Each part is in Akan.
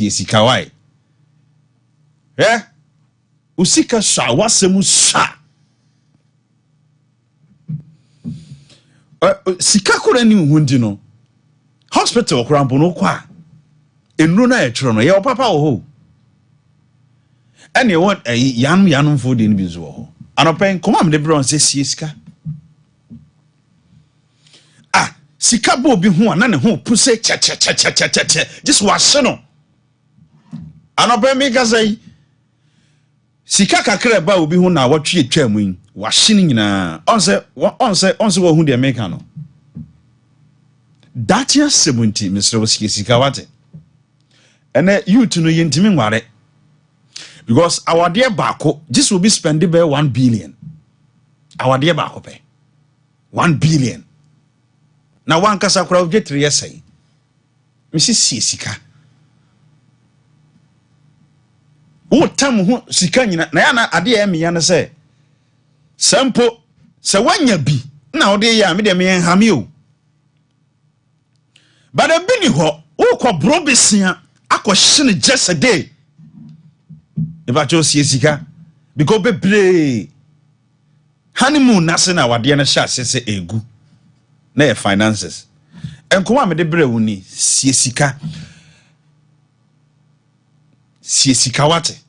sika why usika sha wasemu sha sika kura ni hundi no hospital kura mpono kwa enuro na e tworo no ye papa wo ho ene won yanum fo de ni bi zo ho anopen koma me de bron se sika sika bo bi ho na ne ho puse che just washe no anopen mi ka say sika kakra ba obi ho na watwe atwa mu yin washe ni nyina onse wo hu de meka no datia 70 Mr. Sika wate ene youth no yentimi nware because our dear bako this will be spending by 1 billion our dear bako pay 1 billion na wan kasa kura get 3 years say misi sika wo tam ho sika nyina na ya na ade ya me ya na say sampo se wanya bi na wo de ya me de me hame o but a bini ho wo ko bro besia akohye just a day if I just sika because bebre honeymoon nase na wade na sha sese egu na your finances enkoma me de bre woni sika wate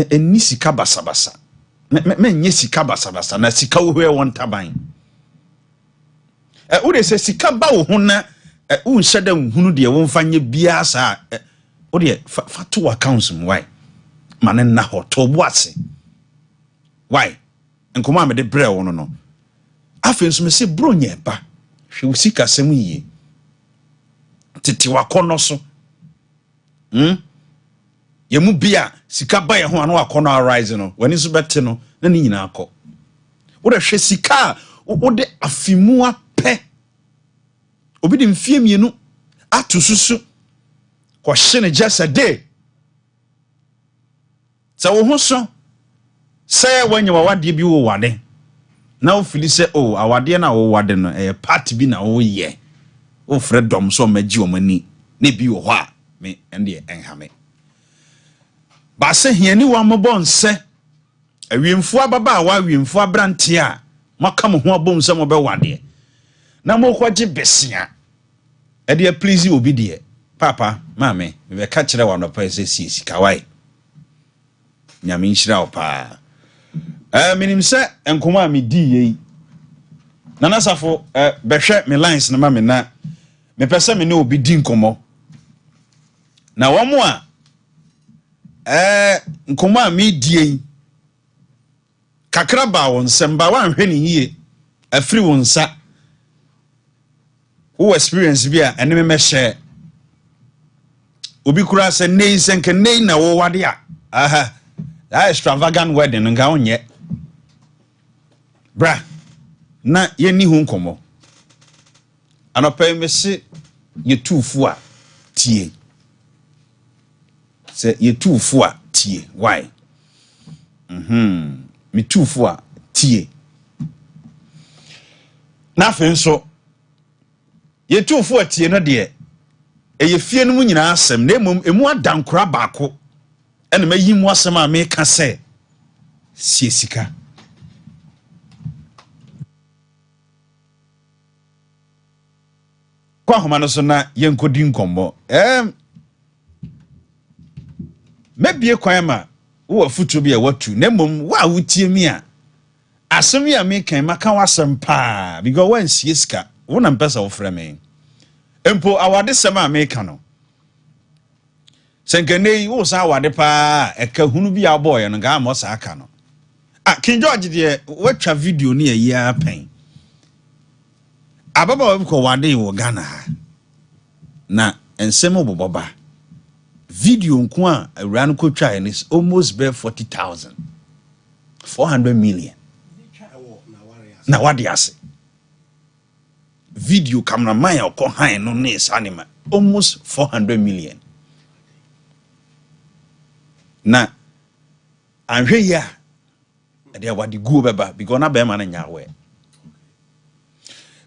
eni sika basabasa me nye sika basabasa na sika wo hwe won taban wo de se sika ba wo ho na wo nhyeda nhunu de wo mfanye bia sa wo de fa to accounts mu why mane na ho to bo ase why enkoma me de bre wo no afen so me se bro nye ba hwe sika sem yie titi wakono so yemu bia sika ba ye ho anu wakono arise no wani so bete no na ni nyina akọ wo de hwe sika wo de afimu apẹ obi de mfie mienu atosusu ko hye just a day sa wo ho so say wanya wawade bi wo wade na wo fili say oh awade na wo wade no part bi na wo ye wo freedom so magi o mani na bi wo ho a me ende enhame ba se hiani wa mobon se awiemfu ababa wa awiemfu abrante a maka mo ho abom se mo be wade na mo kwaje besia e de please obi de papa mame me be ka kire wa no pa se sika wai nyame nhyira opa minim se enkoma me di yi na nasafo behwe me lines na mame na me pese me ne obi di nkomo na wo mo a nkoma me di yi kakra ba won semba wan hwe ni yie afri won sa who experience bia ene me share obi kura se nei senke nei na wo wade a aha that extravagant wedding nga onye bra na ye ni hu nkomo anopa me se ye tufu a tie se ye tufu a tie why me tufu a tie na fe nso ye tufu a tie no de ye fie no mu nyina asem na emu adankora baako ene mayi mu asem a me ka se sika kwa homa no so na ye nkodi nkombo mebie kwan ma wo futu bi e watu na mom wa wutie mi a asem ya me kan maka wasem pa because wan sika wo na mpesa wo frɛ me empo awade sema America no senkenei wo sa awade pa eka hunu bi aboy no ga mo sa aka no King George de watwa video ni ayi apen ababa we ko wade wo Ghana ha na ensem oboboba video nko a awura no ko twa is almost be 40,000 400 million na wade ase video cameraman ko han no nes anima almost 400 million na anhwe ya de wadi go beba because na be ma na nyawe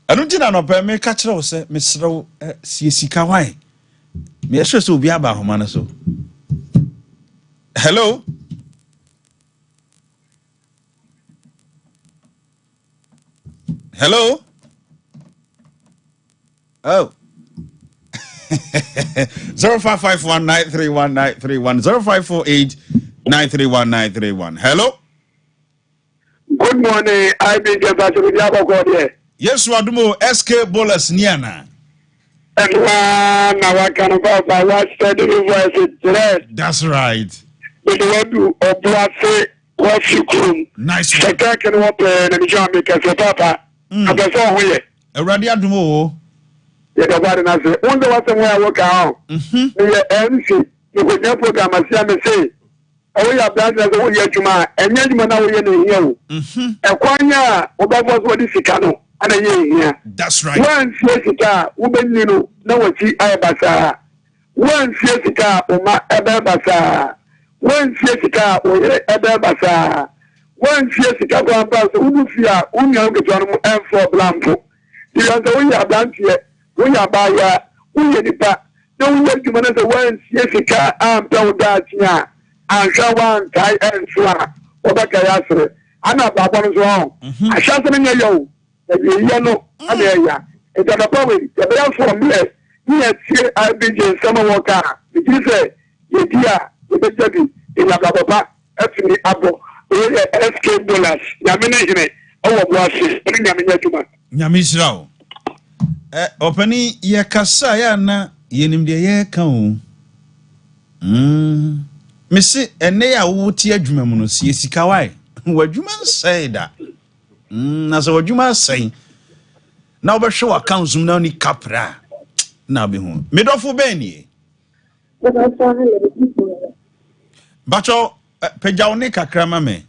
anu tina no pe me ka kire wo se mesrew sika wai Me sure so be about home so. Hello. Hello. Oh. 0551931931 0548931931. Hello. Good morning. I be just at the Yes, Wadumo SK Bolas Niana. And now I can about my watch study voice today. That's right. But the one do or blase what you come. Nice one. The can open and John make us a papa. I guess all we. A Radiadumo. Yeah, the body na say. Wonder what somewhere I work out. The MC. You would never program as I say. Oh, yeah, that's the way you are. And yet, you know, you're a quanya, about what is Chicano, and a year. That's right. One Jessica, woman, you know, what she Abasa. One Jessica, Oma Abasa. One Jessica, or Abasa. One Jessica, one person, Unufia, Unyangaton, and for Blanco. The other way you are done here, we are by ya, we are the back. No one to manage one Jessica, I'm told that, yeah. And so one tie and swara. Obakayasre. Anna Babon's wrong. I shall say, yo, the yellow, and there, yeah. It's a problem. The bell from here. Here, I'll be just summer walker. It is a, yeah, with the baby in a baba, actually, abo, SK dollars. Yamination, oh, blushes, bring them in your tumor. Yamisrao. Openi yakasa na yenim de ye kan. Missy, and they are woody adjuma no see sikawai. What you man say that? As what you must say. Now, but show accounts no ni capra. Now be home. Middle for Benny. But your Pejaonica cramame.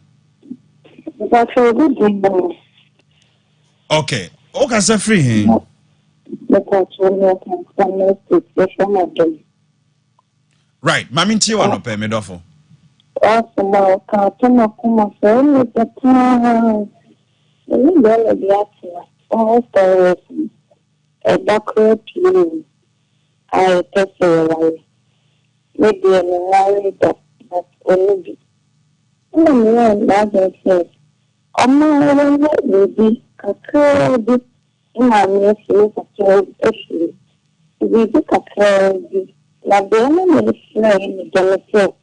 Okay. Okay, say free him. Right, Mammy Tia no pay me doffo. Also, carton of Kumason with the time. You don't be acting. Almost a backward to I test away. Maybe a married but only be. No, that says, oh, my baby, a curd in my nephew, a child, actually. We took a curd. La bene mi flame della sua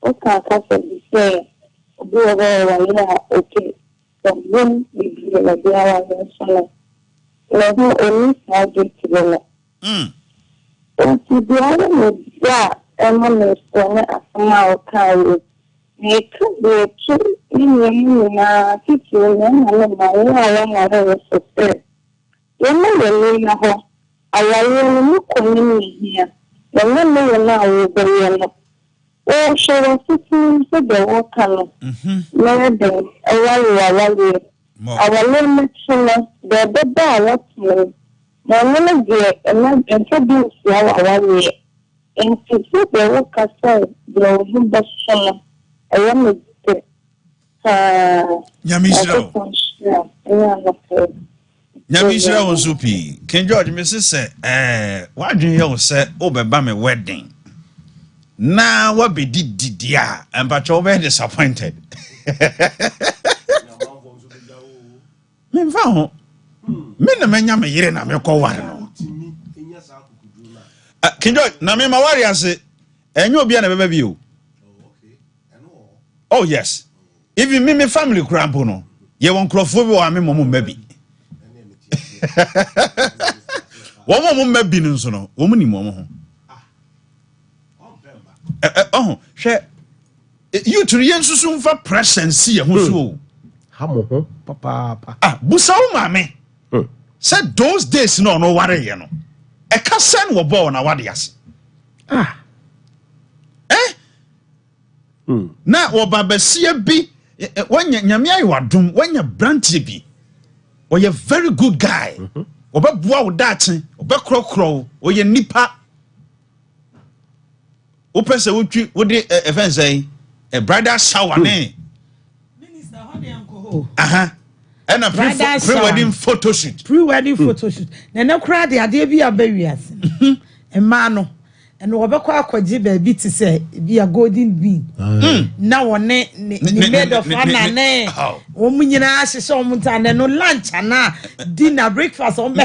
o casa di sé o due ora ok so ben di la dia la sala la ho ogni saggio di quella o ti diamo mi già e non mi sono a fare o caio ne che ci in na ti ci non alla mai alla mare so te io non le ho alla non con here. The one now will be yellow. Oh, she was sitting to the water. Maybe a while, our limit, the bar, what's me. My name is and then introduce our way. And to see the worker side, the best seller. I am it. Yamisha. Nyamisha was soupy. King George, Mrs. Say, why do you say, over me wedding? Now, what be did ya? And but you're very disappointed. Me found men, a man, year and I'm your co. King George, Name my warrior say, and you'll be an baby you. Oh, yes. Even me, family crampono. You won't cross over, I'm a mom, maybe. One woman may be no so, woman in one. Oh, share you to the end soon for press and see a who so. Papa. Ah, Busao, mammy. Said those days no what you know. A cousin were born a wadias. Ah, now, or Babasia be when Yamia were doomed when your branch be. Or you're a very good guy. Or but wow that or but crow or you nipa. Open say would the event say a bridal shower name. Minister, how the uncle? And a pre-wedding photo shoot. Pre-wedding photo shoot. Then no crowd the idea be a baby as a man. and wobekwa akwaje baby to say be a golden bean na wone ni made of anane wo munyina ahye o muntane no lunch ana dinner breakfast on be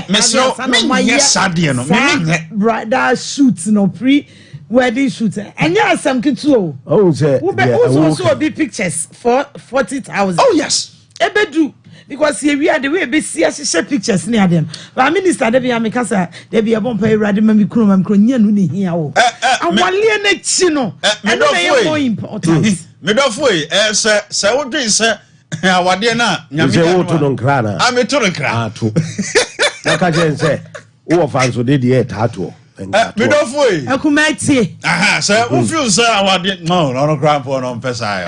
brother shoot no pre wedding shoot and ya some kitu oh say also be pictures for 40,000 oh yes ebedu because here we are the way be see pictures near them but minister dey be amekasa dey be abon pa urade mami kro nya no ne hia wo awale na chi no and no more important me do foi se wo dwen se awade na nyame wo to no nkra na a me to no nkra to na ka je nse wo fa so dey dey tato me do foi akumati aha se wo feel se awade no kra po no mpesa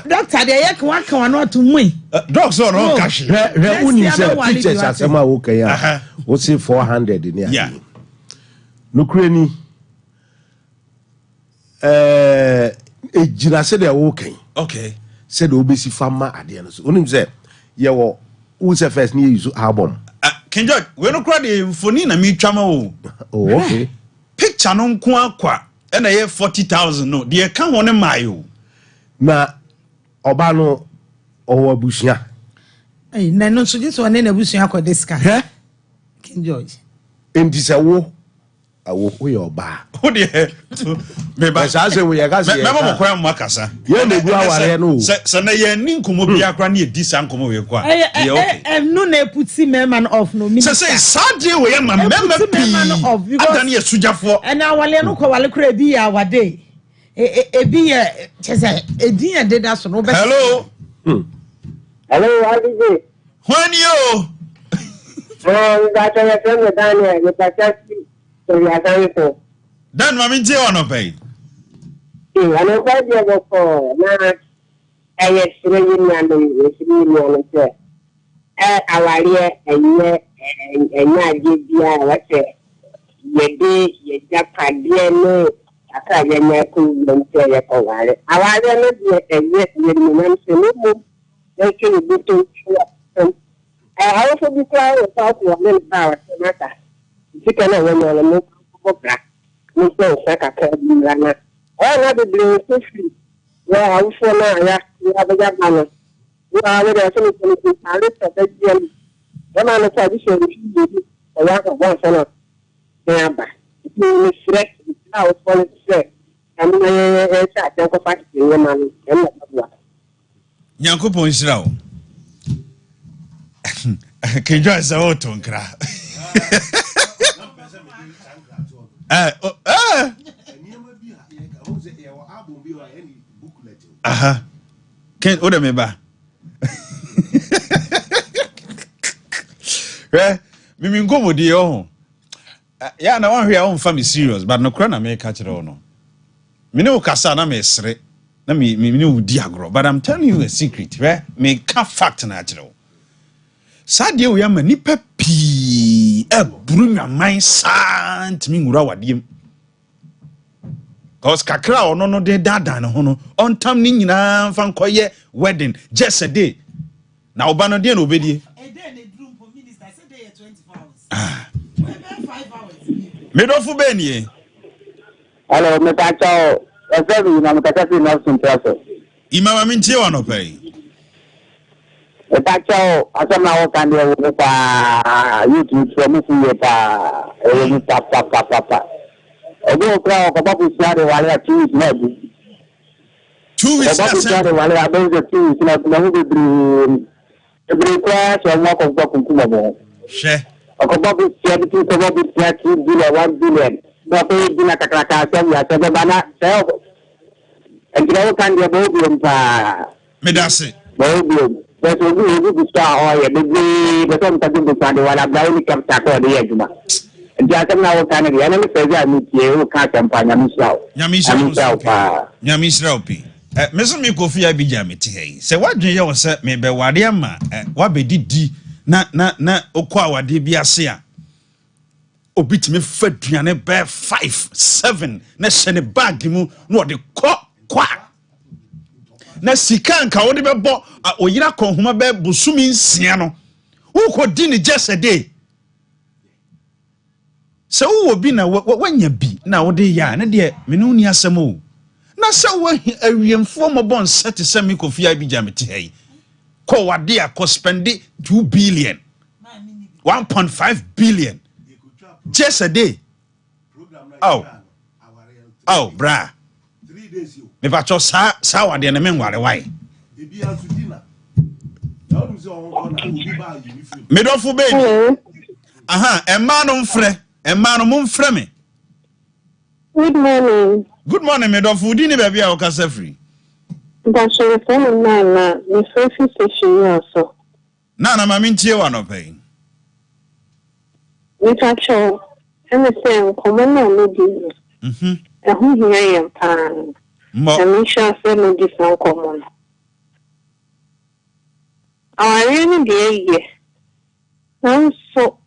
doctor dey yak one kan no to mu doctor no cash re uni se pictures asema wo kan ya wo see 400 ni ya no kreni ejina se de wo kan okay se de obesi fama ade no so onim se ye wo who se first ni use album King George we no kra de phone na mi twama wo oh okay picture no nko akwa e na ye 40,000 no de ka ho ne mayo na oba no owo abusia na no so just one na abusia akọ disca King George enti se wo awo we oba o de me ba sa se we ya ka se me mo kwa mo akasa ye na bu aware no se na ye ni nkomo bia kra na ye di sa nkomo we kwa ye okay no na puti man of no minister se sadie we ya ma memma pi adani ye sujafo and awale no ko wale kra bi ya wade ebi ye chese edin ye deda so no be hello hello Adije when you that I tell Daniel you just so you are going to dan mami je ono pay ana kwa je boko na aye sire yin na no sire yin na se awale enya je bia wate yede ye japade no aka je na ku nte ye ko wale awale no de eye ye ni na se no mo e ke ni to I also be trying to talk to a little power matter. You can know when you're a little black. No, like a cabin. All other blue free. Well, I was for now, you have a young man. You are with us, and I looked at that gym. One on the tradition, a lot of one son of Namba. You misread I was going to say. And I don't go back to your man. Nyankopon Israel. King George is auto nkra. Aha. Ken oda me ba. Mimi ngomodi ho. Ya na wan hwe a won fa me serious but no kra na me ka kire no. Me ne ukasa na me sere. Na me ne udi agro but I'm telling you a secret, me ka fact na kire. Sadie we am nipa pi eburu nwaman sant mi ngura wadiem cause kakra ono no de dada ne ho no ontam ni nyina fa nkoye wedding just a day na oba no de na obedie a day na drum for minister say day 24 hours we be 5 hours me do fu be nie hello me ta chao ezebi na me ta si na SOMPA imama mi ntie wa no pai Etacho asema wakande kwa YouTube from Fueta ni papa. Ogo kwa babu siare wale 2 weeks na. 2 weeks babu siare wale abenge 2 weeks na kuna hudu every class wa mwako kwa kunkuma mo. She. Ogo babu siare tu kwa babu siare 2 billion 1 billion. Na kwa dina takraka sema ya sema bana sio. Ndio wakande bobu mpa. Medase. Bobu but we go start oil the some taking the side wala brown capta ko de yajuma ndia tam na wo kan de yana me peza mi tie wo ka campaign nyamisra opi meso mi kofi abija meti hei se wadwen ye wo se me be wade ama wabedidi na okwa awade bi ase a obitime fa duane be 5 7 na hye bag mu na ode kwa na sika nka wode bebo oyira konhoma be busumi nsia no wo ko di ni just a day So wo bi na wanya bi na wo de ya na de me no ni asem o na se wo awiemfo mo bon set se me Kofi abi jamete hey ko wade a spend 2 billion 1.5 billion just a day. Oh bra 3 days you me pa cho sa wade na me nware why me do fu baby aha emma no mfre me. Good morning. Good morning, me do fu di ni baby a o kasa free. That's your phone na me first station also. Na ma mintie wa no pay. Me tacho and the same common no di. Who here am pan. Mo. Me sure say no different common. I really dey. I'm so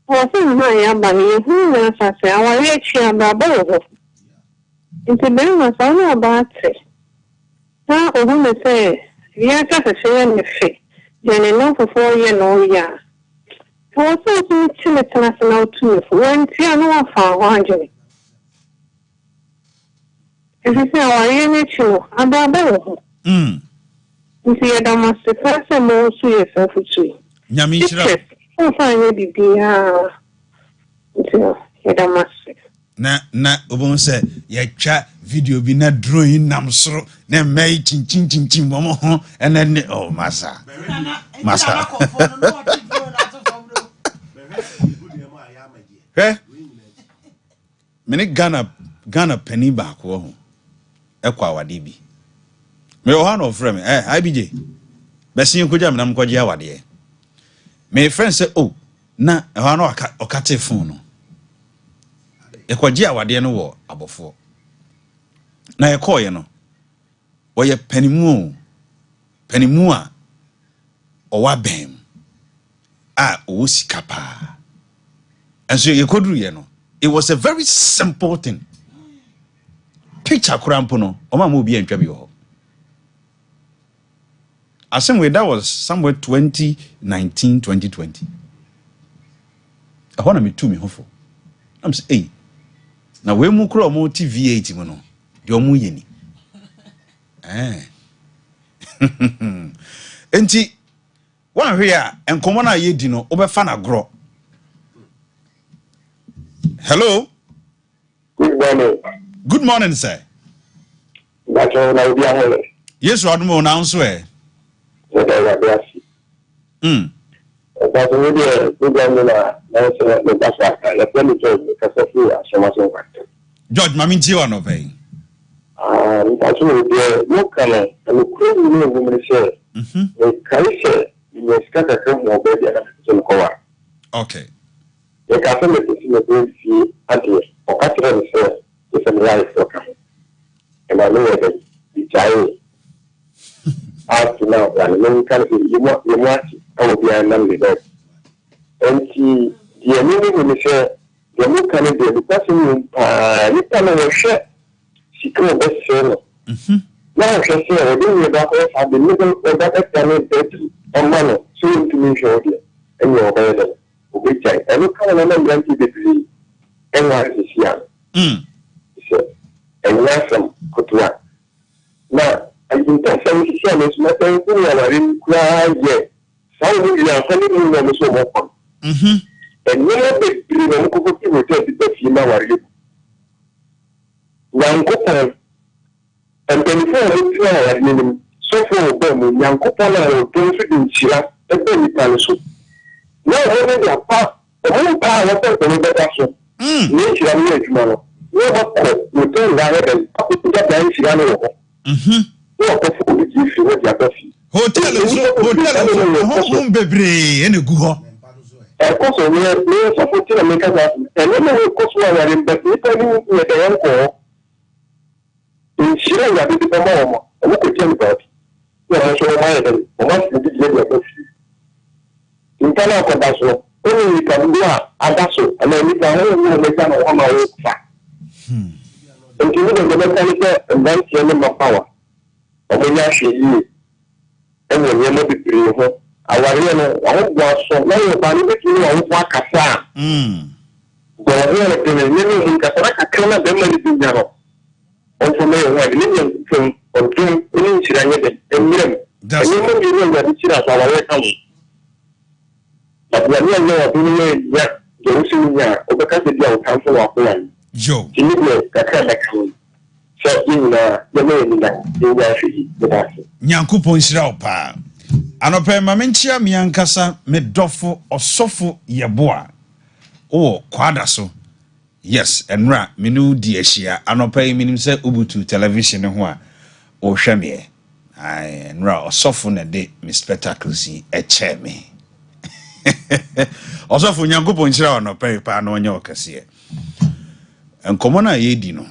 Wasn't my money, who knows? I say, I will reach you about into them was only about it. Now, I want to say, yes, I say, in the fee. Then enough for 4 years, no, yeah. I was also to the class now, too. When I know for 100. If you say, I will reach you about it. You see, I must be person more serious of it. Nyamishra. Oh, fine, baby. Na obon say ye twa video bi na drawing nam soro na mai chin mo ho ene oh masa mene Ghana penny back ho ekwa awade bi me o ha no frame IBJ besin ko jam nam ko je awade me friend say oh na ha no okate phone no ekwaji awade no wo abofo na yekoye no wo ye panimu a owa bem a o sika pa enso yekoduru ye no it was a very simple thing picture kurampo no o ma obi antwa bi ho asem that was somewhere 2019 2020 I want me to me hofo I'm say na we mu kro mo TV8 mu no de omu yeni enti wan hwe a enkomo na ye di no obefa na gro. Hello. Good morning. Good morning, sir. That's all I be ahole. Yes, Radmo na nso e. That's really program na say the basa la plan to kasafu ashawaso kwate. George maminti wa no pay. That's really the local and ku ni wo say. E kai say ni skaka kan mo be na so ko wa. Okay. E ka fa me ti me be fi ade o ka tire ni say e fa mi ya so ka. E ma lo e di chai. After now, and then can you watch our behind them the dog. And the enemy will say, the more can be the person you can share. She can best sell. Now, she said, I didn't about have the middle of that family debt on money, so to me shortly, and you're better. Which I look at another yankee degree, and I is young. He said, and Yasam could work. Now, I think that's how we share this matter. We are in cry, yes. Some of you are telling me that so much. And we have the dream of cooking with the female. Young couple and 24 hours, so for them, young couple are going in China, and then we can so. Now, only a part, the whole power of the better. Nature and tomorrow. We have a call, we turn ahead and put that down China. Hotel home bebre ene gu ho e ko so me so foti na me ka za e le me ko so wa re but ni pa ni me de yan ko in shira ya bi pa mo mo ko tian ba ya so ma ya o ma su di je ya ko si in ta na ko da so o ni ka ndu a ada so na ni ka ho ni me ka no ma o fa en ki ni de me ka ni ke ndan ti ni ma power o ya she yi e wo ye mo bi pri ho awari no wo gwa so na yo ba ni bi ni wo kwa kasa Well, in Catholic, cannot be many things now. Also, may have millions from doing incident and million. That's what you know that it's our way. But when you know of any, yeah, Jerusalem, yeah, or because the council of land. Joe. You know, that so in the way that Nyankupo Israel pa. Anope mamenchia miankasa medofo osofo yeboa. Oh, kwada so. Yes, enra minu di ehia. Anope minim se Ubutu television ho a o hwe me. Ai enra osofo na de me spectacles yi eche me. Osofo Nyankupo Israel anope pa na onye okase. Enkomo na yedi no.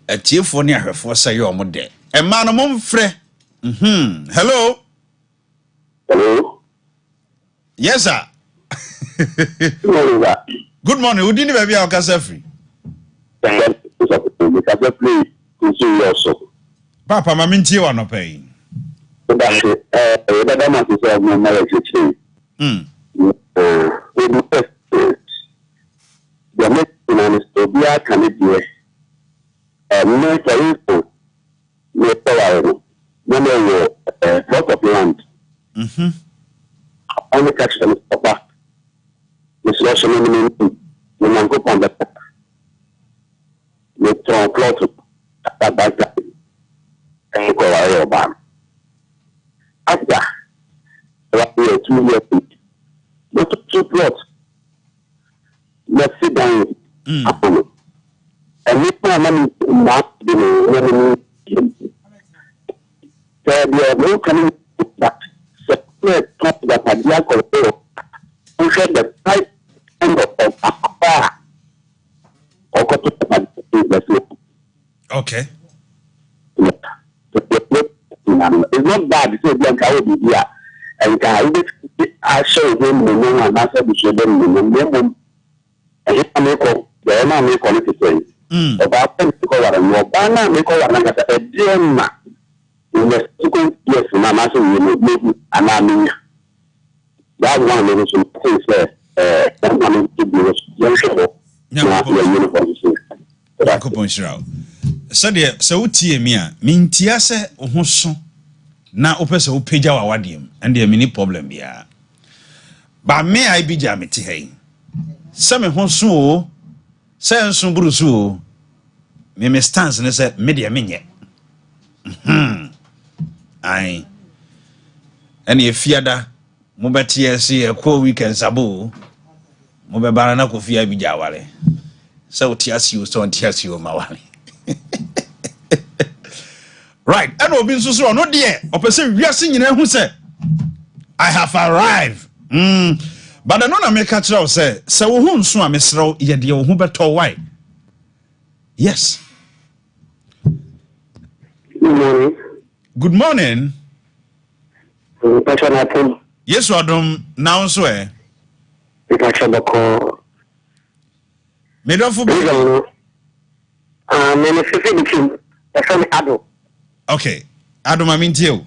Atiefo ne ahwefo say yo mo de. Emma no momfre. Hello. Hello. Yes sir. Good morning. Udini baby akasa free. Papa mama ntie wa no pay. Plot of land. Only catch them back. This is also meaning the mango on the back. We throw a plot at that time and go away about. After 2 years, but 2 plots. Let's sit down. And we money not the there are no coming back. Separate top that are the alcohol. We said the type of okay. It's not bad to say blank I will be here. And I show them the name and answer the children the name. And if I make up, the Emma make on it to say. About them to cover and more banner make over a dear man. In the second years, Mama said, you know, maybe an army. That one of the things that one to be young show. Sadia, so tie me a mintia se ho so na opese wo pagya wa wadiem and there mini problem bia. Ba me ai bi ja meti hai. Se me ho so o, se nso buru so o. Me stance ne se me dia menye. Ai ene efiada mo betie se e ko weekend sabo mo be bara na ko fia bi ja wale se o tiasi o so tiasi o ma wale right and obi nso so no de opese wiase nyina hu se I have arrived but no na me catch out say wo hu nso a mesrew ye de wo hu beto why yes. Good morning. Yes, Adam. Now, so eh. Me don't forget. Okay. Adam, I mean to you.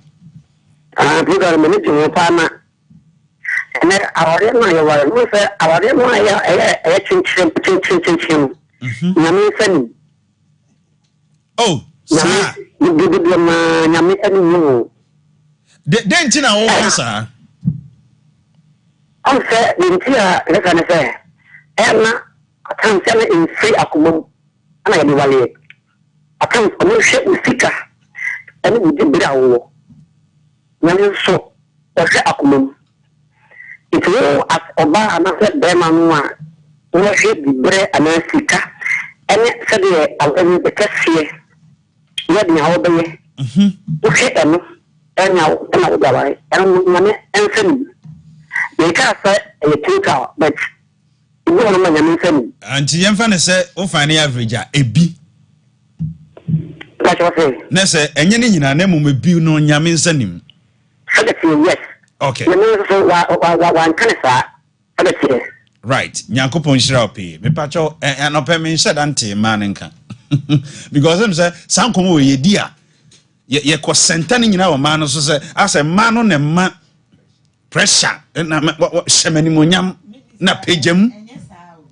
Oh, sir. Then na wo sir. I'm say the let's say Emma can sell in free akumum and I value. I can't ownership with Sika and we did Bravo. When so or say akumum. It will as Oba and I said Bemanua ownership the bread and then Sika and it said the cashier. Let me hold the okay and now and money and send. They can't say a tutor, but you don't know my send. And Yamfan say, oh, find average a B. That's what I say. Nessa, and you name will be no yamin send him. Yes. Okay. One can right. Nyankopon Shrapi, me pacho and open said auntie maninka. Because I'm say, some come away, dear. Ye was sentani in our man, so say, as a man on a man pressure, and what shamanimunium na pajem.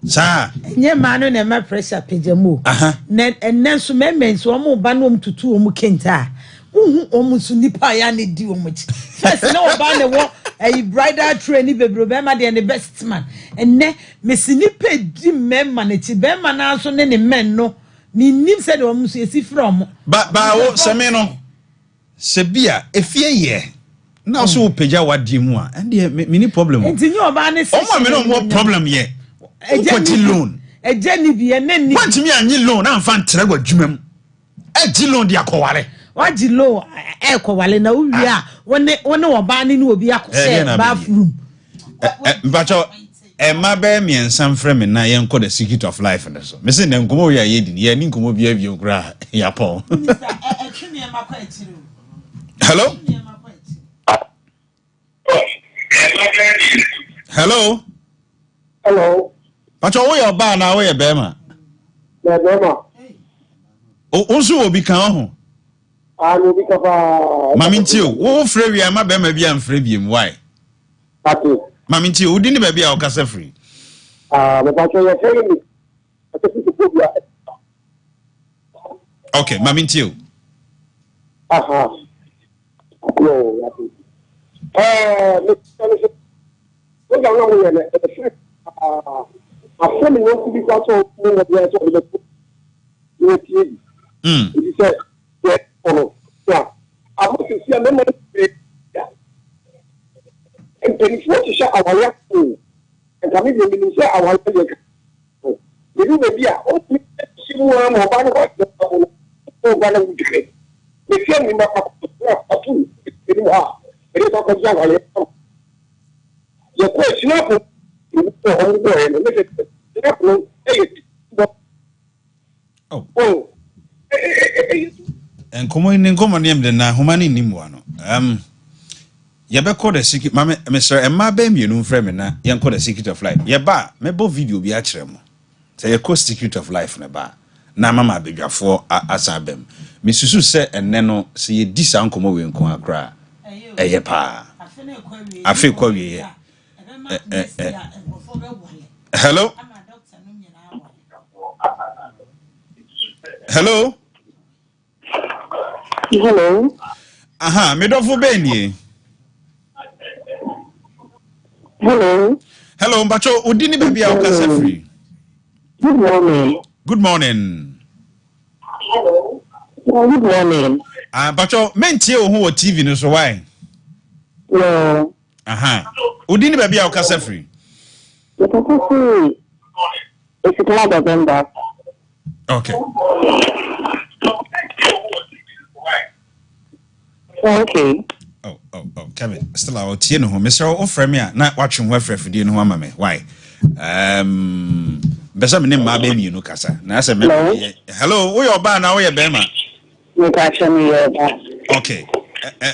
Sa. Nye manu ne ma pressure pejemu. Ne enen so memmen so omo ba no mtutu omo kenta. Uhu omo so nipa ya ne di omo chi. First na oba ne wo a bridal train bebro be ma de ne best man. Enne mesi nipa di memma ne chi be ma na so ne men no. Ni nim se de omo so esi from. Ba o se me no. Se bia efie ye. Na so peja wadi mu a. Ende me ni problem. Enti ni oba ne se. Omo me no mo problem ye. Ejeni loan. Ejeni bi ene ni. Want me anyi loan na mfa ntere gwa dwumam. Eji loan di akowale. Waji loan ekowale na uwi a wone oba ni obi akose bathroom. Mpacho ma be miensa mfre me na ye nko the secret of life na so. Me say na nkomo ya ye di ye ni nkomo bi avio kra ya pon. Hello? Hello? Hello. Pacho wo your ba na wo ye bema. Na bema. O so obi kan ho. No bi ka fa. Mami ntio, wo frɛ wi ama bema bi am frɛ bi em why? Ati. Mami ntio, wo di ni ba bi a o kasa free. Me pacho ye frɛ ni. Ati ko bia. Okay, mami ntio. Aha. Yo, ati. Me ga na mo ye ne. After me want to be got so no the so the it said yeah I want to see a member and then if you share our work and come in the share our work you do maybe oh see more more ban what oh ban we get the same in my atu it is not a young your question up Oh. And come in name the na humani nimuano. Ya be call the secret mama Mr. Emma Bem you know frame na yan call the secret of life. Ya ba me bo video bi a kire mo. Say ya call secret of life na ba. Na mama bedwafo asabem. Misusu se enne no se ye di sa nkomo we nko akra. Eye pa. Afi kwa wie. Hello? Hello? Hello? Aha, me dofo beni. Hello? Hello, Mbacho, udini baby a ukasa free. Good morning. Good morning. Hello? Good morning. Mbacho, mentie o ho TV no so why? No. Aha. Udini baby a ukasa free. It's a November. Okay. Okay. Oh, Kevin, still out here no Mr. Ofremia, not watching what for the no mama. Why? Besa me name ma be mi no kasa. Na say me. Hello, wo your ba na wo your bema. Me ka chemi your ba. Okay.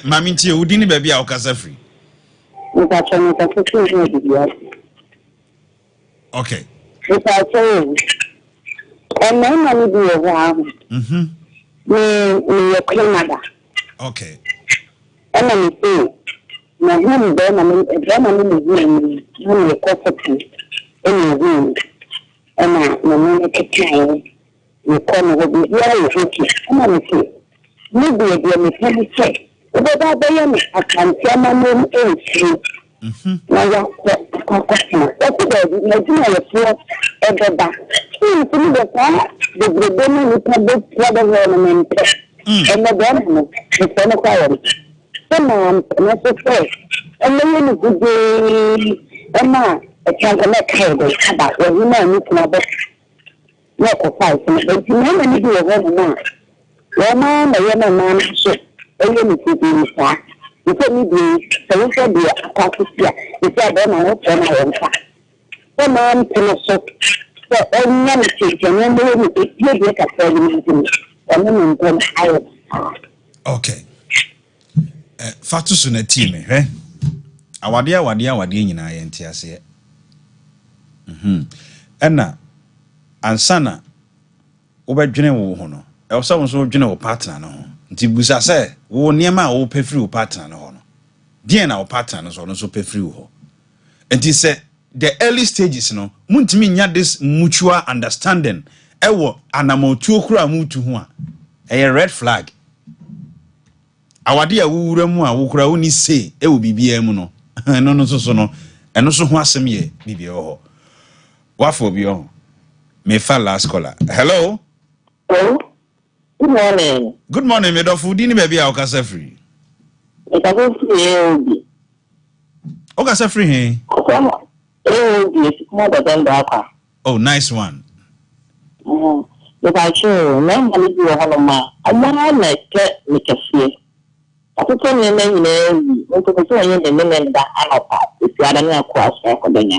Mami ntie udini baby a ukasa free. Me ka chemi ka free. Okay. It's also and then I will be around. Me Canada. Okay. And I say, my home then I mean, a German me coffee in the room. And I no time. You come with me here, okay. And I say, maybe a dear me can say, but I can tell my name is now customer. That's the ever back. The women government and the government is an acquired. Some necessary. And then you could be a man, a chance of make cable about when you know it's not a fight. But you never need to go on. Your man, the young man, ship, a unity in fact. You tell me so you said the attack. You said them I hope I am fast. The man can also so any change and then you get a problem and then I okay. Fatu na team eh. Awade nyina ye ntiase. Enna ansana wobedwene wo ho no. E wo so so dwene wo partner no ho. Nti busa se wo niema wo pefri wo partner no ho no. Die na wo partner no so pefri wo ho. Nti se the early stages no muntimi nya this mutual understanding ewo anamotuo kura mutu ho a red flag awade a wuwura mu a wukura woni say ewo bibia mu no no so no eno so ho asem ye bibia ho wafo bi ho me fa last caller. Hello. Hello. Good morning. Good morning, me dofu di ni baby a okasa free. Okasa free he. Oh, nice one. If I show, no money do a hollow. I want to make a fee. I put on your name, to the women that are not if you are not cross recording.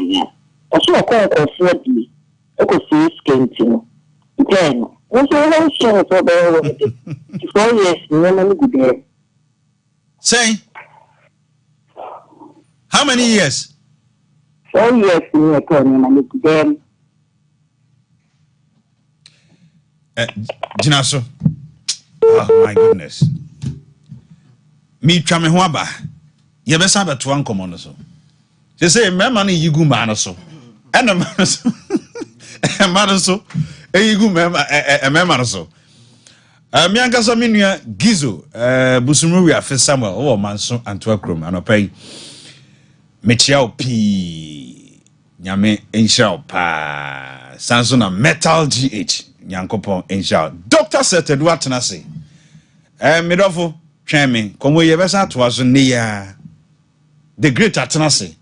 I show a call for me. I could see skin. Then, what's your show for the 4 years? No money good day. Say, how many years? 4 years in a tournament then. Jinaso. Oh my goodness. Me twame ho aba. Ye be sabe to an komo no so. They say me man yigu man so. And a man so. E man so. E yigu me man so. Me anka so me nua Gizo busumru wi afi Samuel o man so Antwerp krom anopai. Me chia pi nyame enhia pa sanso na metal GH nyankopon enhia Dr. Setedu atenase medofo tweme komo ye besa to aso ne ya the great atenase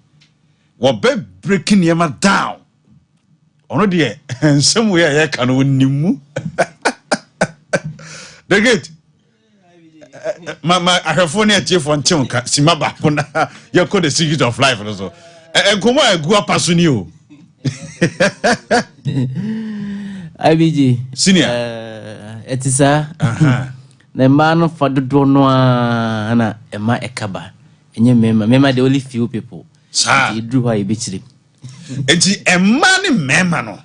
wo be breaking yema down ono de ensem we ye ka no nimu the great mama ahwefo na tie fo ntem ka sima ba ko na ye ko the secret of life no so enkomo egu apaso ni o IBG senior etisa the man for the dono na ema ekaba enye mema the only few people sa e drew why be chiri enti ema ne mema no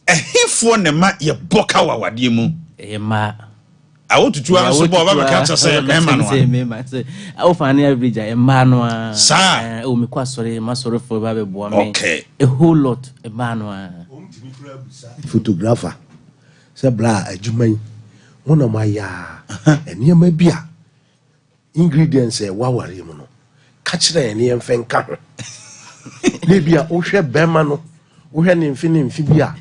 ehifo ne ma ye boka wawade mu ema awo tutu an so bo ba ka cha say mema no mema say awo fani average ema no sa o me kwa sori ma sori for ba be bo me okay a whole lot ema no photographer say bla adwuman wona maya enema bia ingredients e waware mu no ka kire ene yemfen ka ho ne bia wo hwe bema no wo hwe ne mfi bia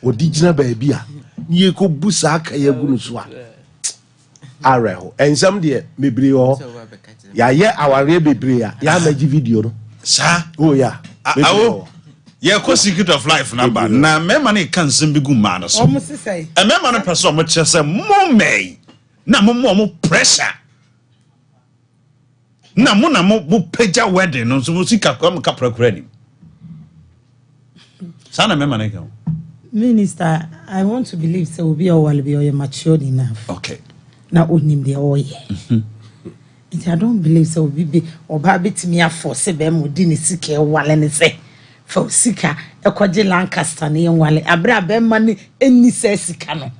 odi gina ba bia ye ko busa aka ye gunu so a areho ensam de mebre ho ya ye aware bebre a ya magi video no sa oh ya awo ye ko secret of life number na mema ne kan sem bi gu ma no so omo sisai mema no person mo che se mo mei na mo pressure na mo peja wedding no so mo sika kwa mo kapra credit sana mema ne kan Minister, I want to believe so will be all be or matured enough. Okay. Now onim the oye. I don't believe so will be or babit me for sebem within a sick wall and say for sika a quadri Lancaster near wale abra bem money any says sicano.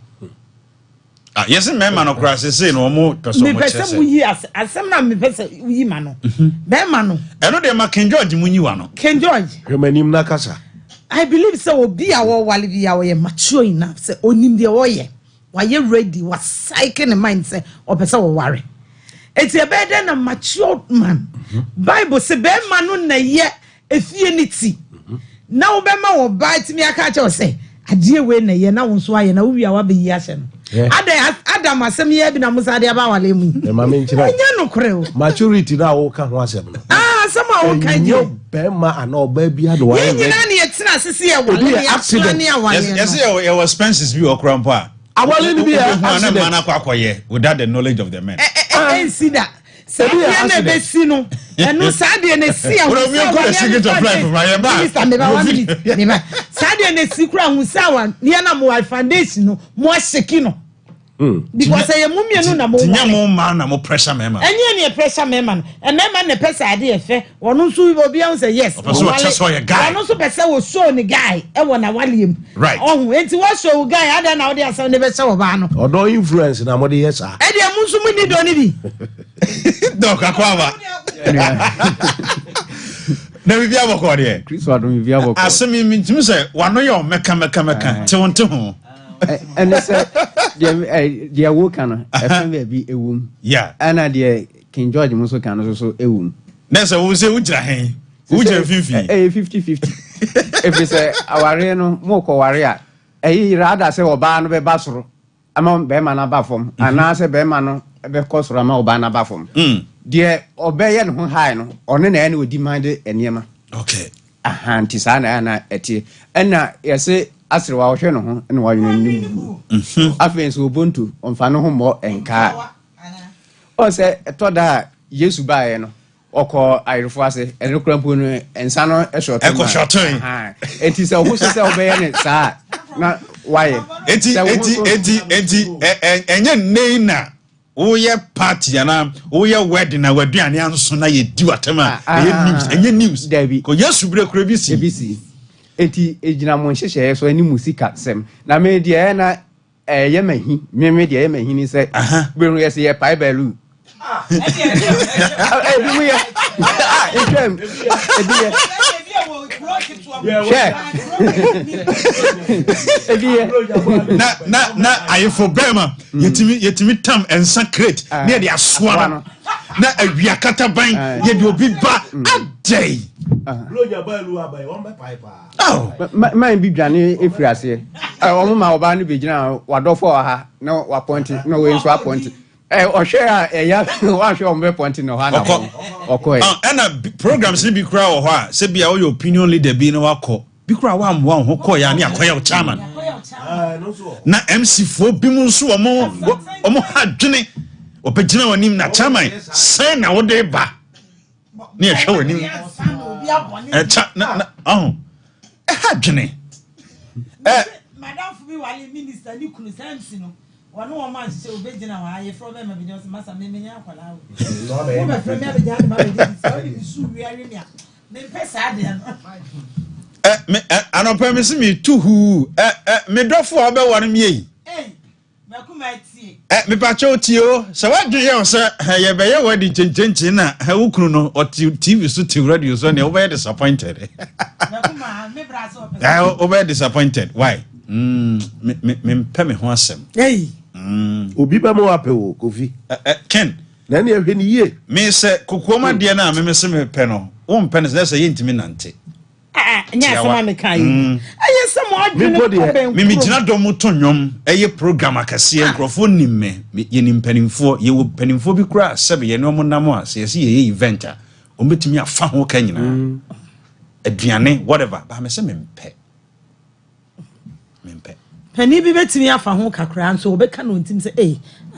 Ah yes mema no crash say no mo person Me mo person we years as some na me person we mano. Bemano. Eno de ma King George munyiwa no. King George. Hemanim na kasa. I believe so will be our wale be our mature enough say onim the oye. Why you ready was psyching the mind say or person worry. It's a better than a mature man. Bible say be manu na ye efienity. Now be ma wo bite me aka cha say adie we na ye na wo so aye na wo wi awa be yi ahye no. Adam asem ye bi na musa de aba wale mu. E ma me nchira. Anya no kore o. Maturity na wo ka ho asem no. Sama wo kan je. Be ma ana oba bia de wa. Ye nyina na ye tena asese ye wale ya accident ya wale. Yes ye was expenses bi okrampo a. Awale ni bi accident. Man akwakoye without the knowledge of the men. See that. Say na be si no. Enu sa de na si a. What me go the secret of life my ba. Minister me ba 1 minute. Me ba. Sa de na si kura hu sa wa. Ne na mo foundation no. Mo aseki no. Because I am mumienu na mo. Tinya mo man na mo pressure me man. Enye ne pressure me man. And na man ne pesa ade efe. Wono nso obi an say yes. Wono nso pesa wo show ni guy. E wona waliem. Right. Oh, enti wo show guy ada na wo de asa ne be se wo ba no. Odo influence na mo de yes ah. E de mu nso mu ni do ni bi. Dok akwa. na we bia boko de Chris wadom we bia boko asemi mintim say wano yo meka te ho and say dia wo kana e be ewum yeah ana dia King George mo so kana so ewum na say wo say ujira hen ujira fifi 50-50 if say aware no mo ko ware a rather say oba no be basoro ama be ma na ba fom ana say be ma no be kosoro ama oba na ba fom de obeye no ho high no one na ene odi mind eniema okay anti sana na eti ena yese asre wa hwe no ho ene wa yunu afen so ubuntu onfa no ho mo enka o se etoda Yesu baaye no oko ayirfo ase ene krampo no ensa no e short eti se ho se obeye ne sa na why eti enye nei na oye party ana oye wedding na waduane anso na ye di watema enye news ko Yesu bre kura bi si eti ejina mo nhyehyɛ so ani musika sem na me de na ye mahi me de ye mahi ni se beru ye se ye pai belu na ayefo bema yetimi tam ensa crate na de asoa na awia kataban ye de obi ba adai Loja balu abai won be pipe man bi dwane efiri ase omo ma oba no begina wadofo ha na wa point na we nso appoint ohwe a ya wa hwe omo be point no ha na okoi na programs ni bi kura wo ho a se bia wo your opinion leader bi no wakọ bi kura wa amwa ho kọ ya na akoya chairman no so na MC fo bi mu nso omo ha dwene opegina wanim na chairman sai na wo de ba ni ehwe wanim na ha dwene madam fu bi wale minister ni kunu samsi no wano wo man se obegina wa aye from me bi masa me menya akwala wo me from me abegina ma be di so bi wiare ni a me pesa de me anopa me se me tuhu me dofo obeware me yi makuma tie me pacho tio se wadwe ye se ye be ye wadi chenchenchen na wo kunu no o TV so TV radio so ne wo be disappointed makuma me braso wo be disappointed why me pɛ me ho asɛm obi ba mo apɛ wo Kofi Ken na ne ehwe ni ye me sɛ kokuoma de na me se me pɛ no wo mpɛ no sɛ ye ntimi nante nya sama me kai aye samo adwene me gina dom to nwom eye program akase nkrofo nimme ye ni mpanimfo ye wo panimfo bi kura sɛbe ye no mo nam a sɛ ye ye event a o betimi afa ho ka nyina aduane whatever ba me se me mpɛ pani bi betimi afa ho kakra nso obeka no ntim se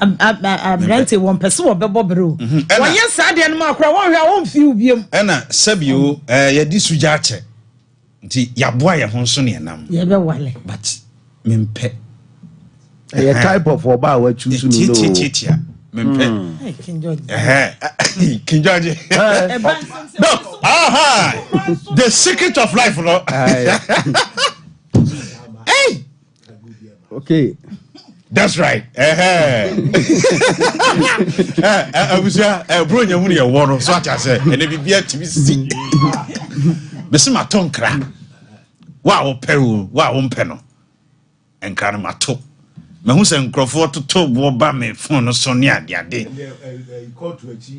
abrante won pese wo bebo bro wonye sa de no makra won hwa won fi ubiem ena sabio ye di suja ache nti yaboa ye ho nso ne nam ye be wale but mempe a type of oba wa choose no titia mempe King George King George no the secret of life no hey okay that's right abusia bro nyamu ne ye wo no so acha se ene bibia timi si bese matonkra wa wo peru wa wo mpe no enkra no mato mehu se nkrofo toto bo ba me phone no so ne ade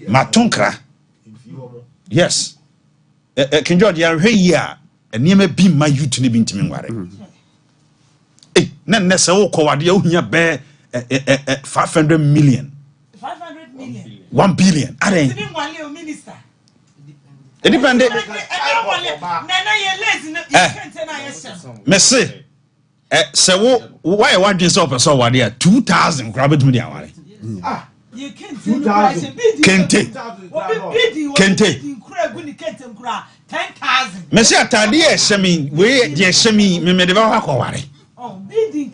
matonkra yes King George ya hwe yi a eniema bi ma youth ne bi ntimi ngware na nese wo ko wade ya ohia be 500 million 1 billion are tibi ngwale o minister it depend na ye lazy na kente na yesem mese se wo why wadwen se opeso wade ya 2000 kra betum dia ware ye kente kente nkura gu ni kente nkura 10,000 mese atade ye shemi we ye shemi me de ba kwa ware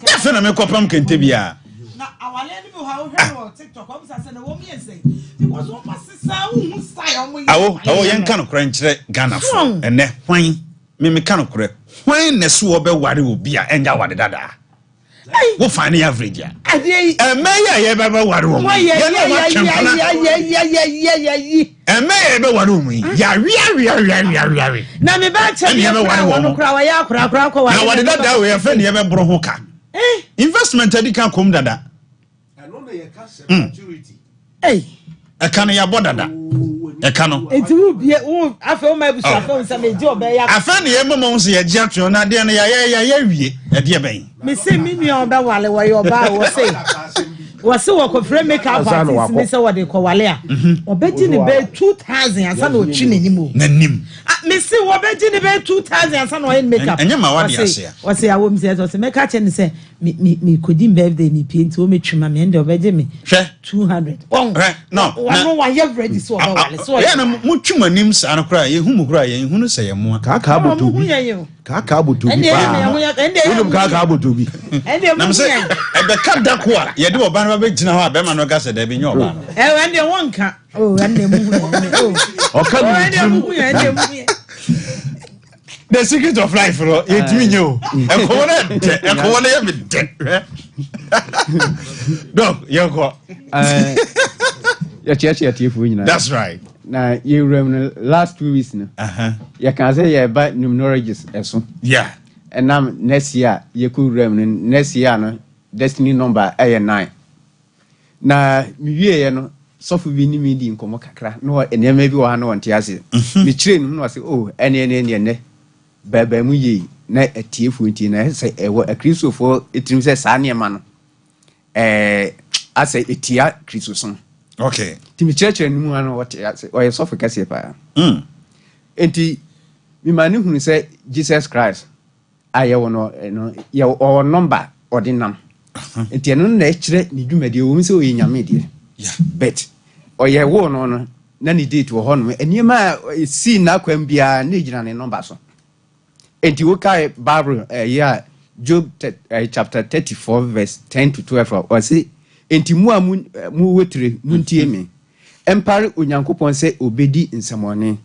ya fe na me kopam kente bia na awale ni mo ha o hwe no TikTok o bisa se na wo mi ese because wo pasisa hu style mo awo yen kan kra nkyere Ghana fo ene hwan me kan kra hwan na so wo be ware obi a enja wade dada wo find the average ya me ya ye be ware wo ye na wa champana me be ware mu ya wi na me ba che me ware no kura wa ya kura ko wa na wade dada we fe ne be bro ho ka investment adi kan kom dada no na ye ka security eka no ya bodada eka no enti wo bie wo afa wo ma busu afa wo sa me je obe ya afa ne ye momo so ye je atwo na de no ya wie e de ben me se mi nua oba wale wo yo ba wo se wase wo ko frame make up artist me se wo de ko wale a obeji ne be 2000 ansa na otwi nanim nanim me se wo beji ne be 2000 ansa na o make up enye ma wade ase wase ya wo mse so make che ne se me kodi birthday me paint o me twima me ende obeji me 200 no no wa ye ready so oba wale so ya na mu twima nim sa no kra ye hu mu kra ye hu no se ye mo ka aboto bi ka aboto bi wonum ka aboto bi na mse e be ka da ko a ye de oba na be gina ho a be ma no ga se da bi nyo oba no ende wonka ende mu o ka no the secret of life ro ye timi nyo e ko wona ye me de dog ye ko ya chia tifu nyina that's right na ye rem last 2 weeks na ya kan say ye ba numerologies eso yeah enam next year ye ku rem next year no destiny number 9 na mi wie ye no sofu bi ni mi di nkomo kakra no enema bi wo ha no wonte ase mi kire no say oh ene baba mu yi na atiefu nti na say ewo akristofo etrim say sa ne ma no ase etia kristoson okay timi church ni mu ano wote ase o ye sofu kase pa enti mi mani hunu say Jesus Christ ayewo no ye o number ordinam enti eno na ekire ni dwumade o mi say o ye nyame de yeah bet o ye wo no na ni date wo ho no eniema si na kwam bia na ejina ne number so enti wo kai Bible yeah Job chapter 34 verse 10 to 12 or say enti mu wetire muntie me empare onyankopon se obedi nsamone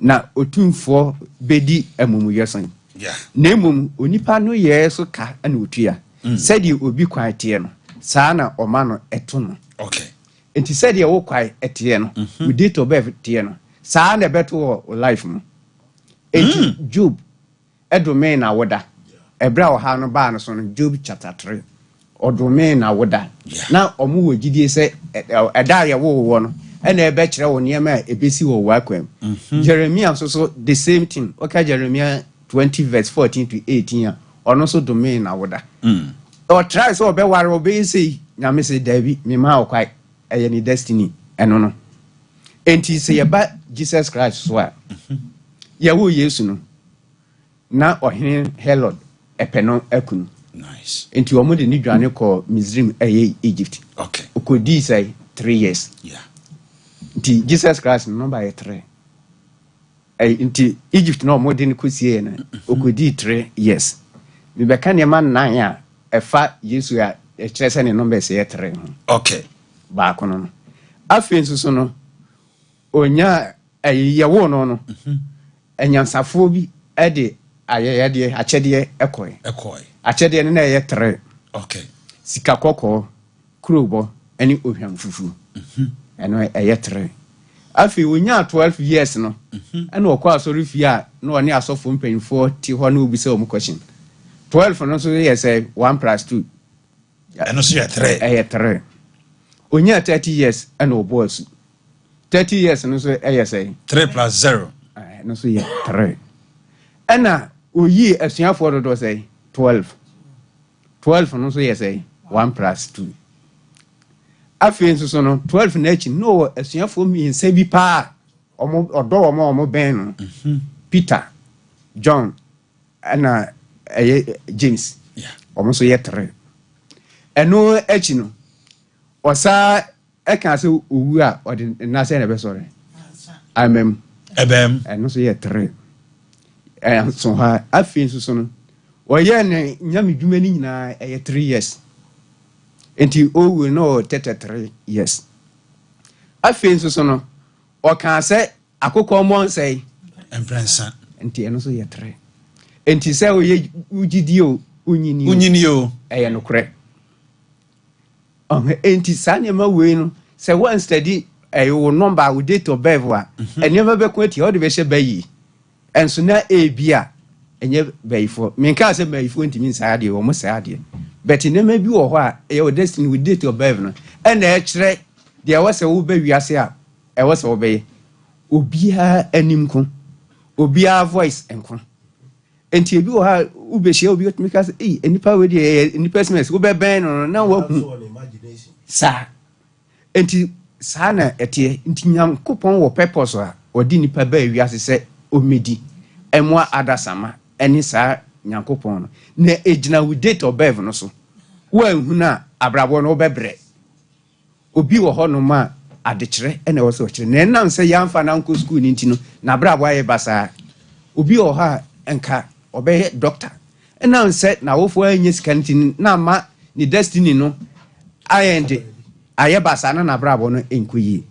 na otumfo bedi amumuyesan yeah na emum onipa no ye so ka na otua said obi kwan tie no saa na oma no eto no okay enti said ye wo kwan etie no we date of birth tie no saa na beto life no enti Job edome na woda ebra o ha no ba no so no Job chapter 3 odome na woda na omu wo gidie se eda ye wo no ena ebe kire wo niam ebesi wo wakwam Jeremiah so the same thing okay Jeremiah 20 verse 14 to 18 ono so domain na woda o try so be ware obe sei nyame se davi me ma okwai eye ni destiny eno no enti se ye ba Jesus Christ so a ye wo Yesu no na ohene Herod epeno akunu nice enti omo de ni dwane ko Misrim Egypt okay okodi say 3 years yeah nti Jesus Christ number 3 nti Egypt no mo de ni kosie na okodi 3 years mi be kan yema 9 a efa Yesu a kire se ne number se 3 okay ba kono no afen so no onya yewo no enyansafo bi ede ayeyade achede ekoi achede ne na ye 3 okay sika kokko krobo ani ohwam fufu eno eye 3 afi onya 12 years no ana okwa asori fi a na oni asofo mpanfo ti ho na obisa o question 12 no so ye say 1+2 eno so ye 3 eye 3 onya 30 years ana obosu 30 years no so eye say 3+0 no so ye 3 ana oyi asuafo do say 12 no so ye say 1+2 afi nso no 12 na echi no asuafo mi nsa bi pa omo ben no Peter John ana James omo so ye 3 eno echi no osa eka se owu a odi na se na be sore amem eno so ye 3 so ha afi nso no oye ne nyame dwuma ni nyina 3 years enti owu no 33 years afi nso no o kan se akokọ mo nsei emprensa enti eno so ye 3 enti se oye ugidi o unyini o no kure enti sane ma we no se one study wo number wo date of birth wa enema be ko ati o de be hye bayi enso na ebia enye bayifo me nka say bayifo ntimi nsa de wo mo sa de but enema bi wo ho a e wo destiny with date of birth no e na e kire de wo se wo ba wiase a e wo se wo be obia animko obia voice enko enti ebi wo ha wo be hye obi otimi ka say enipa we de enipa sms wo be ben no na wo hu sa enti saa na etie nti Nyankopɔn wɔ purpose a ɔdi nipa ba wiase sɛ omedi ɛmoa adasama ɛne saa Nyankopɔn no na egyina with date of birth no so wo anhu na abrabɔ no bɛbrɛ obi wɔ hɔ no ma adekyerɛ ɛna wɔ sɛ ɔkyerɛ na ɛnam sɛ yɛamfa na nkɔ school ni nti no na abrabɔ ayɛ basaa obi wɔ hɔ a ɛnka ɔbɛyɛ doctor ɛnam sɛ na wofo anya sika nti na ma ne destiny no ayɛnde ayɛ basa na nabrabo no enkoyi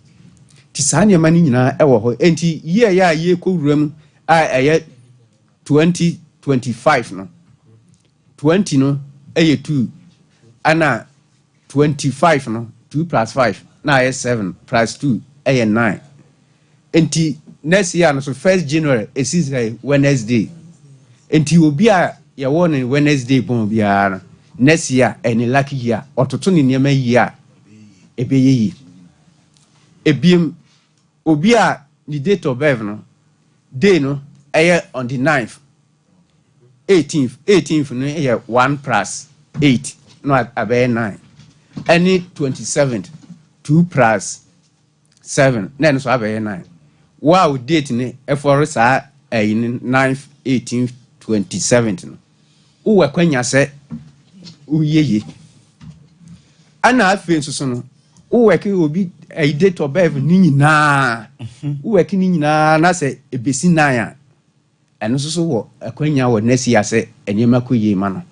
ti saa nneɛma no nyinaa ɛwɔ hɔ enti yie ya yie kɔwuram a ɛyɛ 2025 no 20 no ɛyɛ 2 ana 25 no 2 plus 5 na ɛyɛ 7 plus 2 ɛyɛ 9 enti next year no so 1st January ɛsi Wednesday enti obi a yɛwɔ no Wednesday bon biara next year ɛne lucky year ɔtoto ne nneɛma year ebeyeyi ebiem obi a the date of birth no day no ɛyɛ on the 9th 18th no ɛyɛ 1 plus 8 no abɛyɛ 9 any 27th 2 plus 7 na no so abɛyɛ 9 wow date ne ɛfɔre saa ɛyin 9th 18th 27th no wo kwanya sɛ uyeye ana afen so no wo weki obi a date of birth ni nyinaa wo weki ni nyinaa na se ebesi nan a eno so wo akwanya wo nesi ase enyema koyie ma no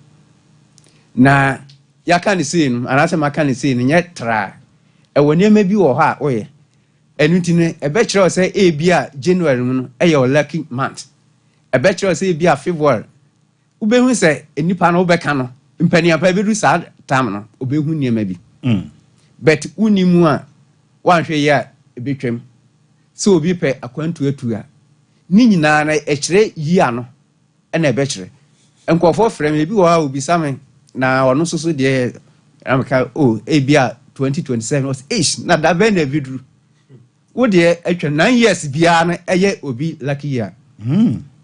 na yaka ne sei no anase maka ne sei no nye tra e wo nyema bi wo ha oye enu ti ne ebe kire se e bi a January mu no e ye lucky month ebe kire se e bi a February ubehu se enipa no ubeka no mpania pa bedu sa tam no obehu nyema bi but unimu a wanhwe ya ebetwam so obi pe akwantu atu a ni nyina na ekire yi ano na ebekire enkofo frem ebi wo ha obi same na ono soso de amka ebia 2027 was age na da be na bidru wo de atwa 9 years bia na eye obi lucky year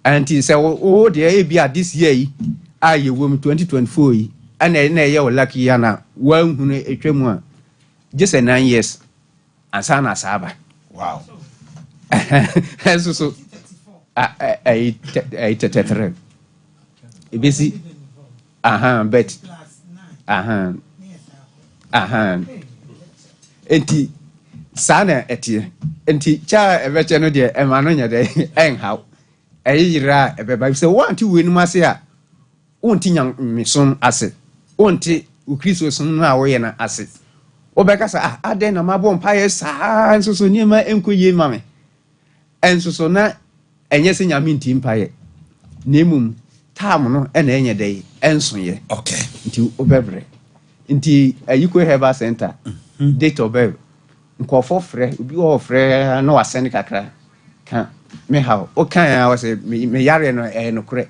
anti se wo de ebia this year yi aye wo 2024 yi ana na eye wo lucky year na wanhunu etwam a just 9 years ansana saba wow so I tetre ebesi bet enti sana etie enti cha ebeche no de ema no nya de enhaw eyira ebeba se wanti we num ase a wonti nya mesom ase wonti ukristo som na wo ye na ase obeka sa aden na mabo mpaye sa nsoso niema enkoye mame ensoso na enye se nyame nti mpaye nemum tam no na enye dey ensoye okay nti obebre nti ayiko Herbal Center date of birth nkofo frɛ obi wo frɛ na wasɛn kakra ka me haw o kan ya wase me yare no no korɛ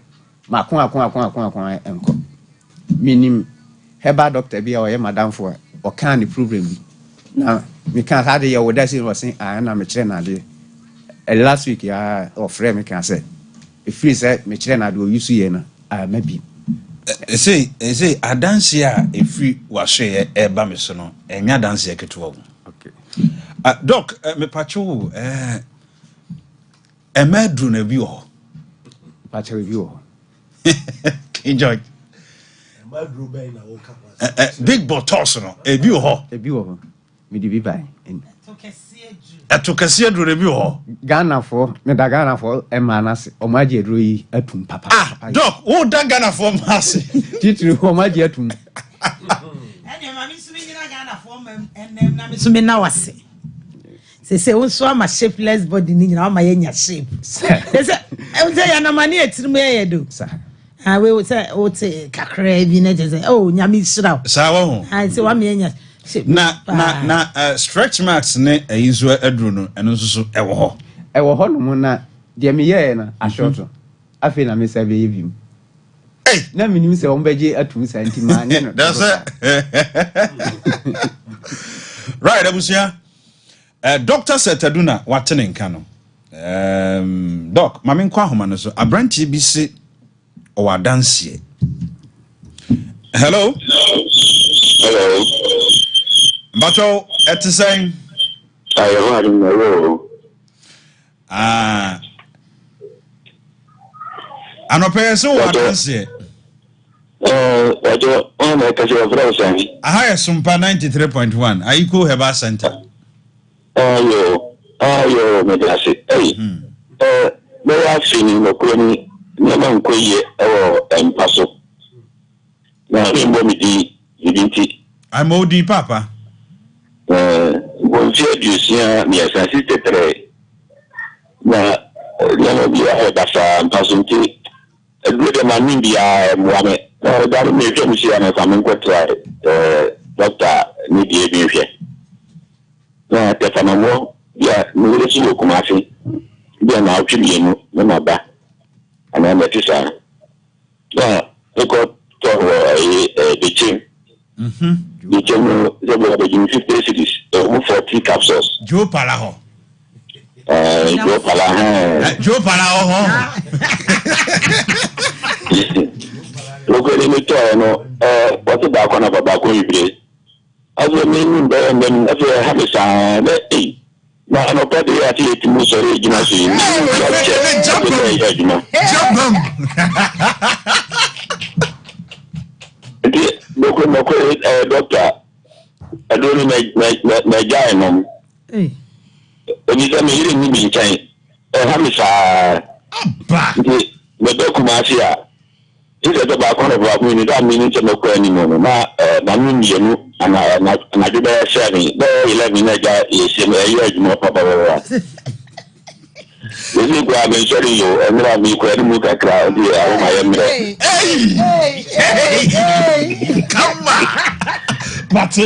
makon enko minim Herbal doctor bi a oyɛ madam fo o kan ni problem bi na me kan ha de ye wo da si wo sen na me kyerɛ na de last week ya o frɛ me kan sɛ e free sɛ me kyerɛ na de o yusu ye na mabi say adanse a e free wahwe e ba me so no enya danse e ketewa wo okay doc me pacho emedru na bi ho pacho bi ho enjoy emedru be na wo ka big bottles no e bi ho me di bi bai etokase adru na bi ho Ghana for me da Ghana for e manase o ma je adru yi atum papa doc wo da Ghana for mase titiri o ma je atum ene ma mi sumi nyina Ghana for enem na mi sumi na wase se won so ama shapeless body ni nyina o ma ye nya shape se ya na mani etirimu ye do sa we say o te kakra bi na je say nyame shira sa wo ho se wa me nya na stretch marks ne ayizo aduru no eno so ewo ho no mo na de me ye na ashoto afi na me sabe yevim na minim se ombeje atum santima ne no that's it right abusia Dr. Setaduna watene nka no doc mame nkwa homa no so abrantie bi se o wadanse hello Bato etiseng ayo ari no anope so wadanse wajo ona ka je vra usangi aha SOMPA 93.1 ayiko Herbal Center ayo medase me ya fini no kroni na man koye empaso na mbo mi di ibinti I'm OD papa bon fie du sien mi assiste très na no bia basa empaso ti de mani bia moame da me je mi sia na kamen ko try doctor ni die bi fie na te fanamo ya mi le si ko ma fi bia na otwi bi no na ba ana me tisa na ko to the team the team they will be in 50 cities 40 capsules Joe Palaho Joe Palaho logo ni to no what ba ko na ba ko ibre azo me ni be men afi ha me sa na na no pede ya ti ti mu so re gina so ni jump no doctor I don't know my guy no oni se me yiri ni bi nkan ha me sa ba me do kuma si a ise to ba ko na ba mu ni da mi ni se me ko ani no na na mi ni nu na de be sharing be 11 na ja yesi me ayi adwuma papa wa ni ko aben sorry yo emira mi ko edi mu kakra di awo ma yemre come on but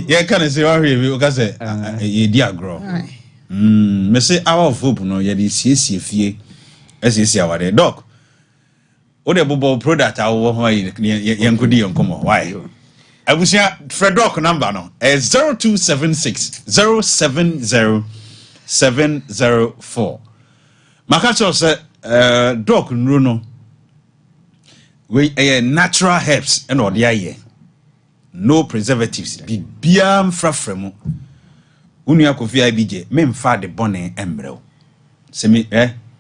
yeah can say what we ka say ye di agro me say hour of hope no ye di siesie fie esiesie awade doc o de bobo product awo ho ye nkodi ye nkomo why abusia Freddoc number no 0276 070704 makacho say doc nru no we natural herbs and odi aye no preservatives biam frafremu unu akofi abije memfa de bone embrel se me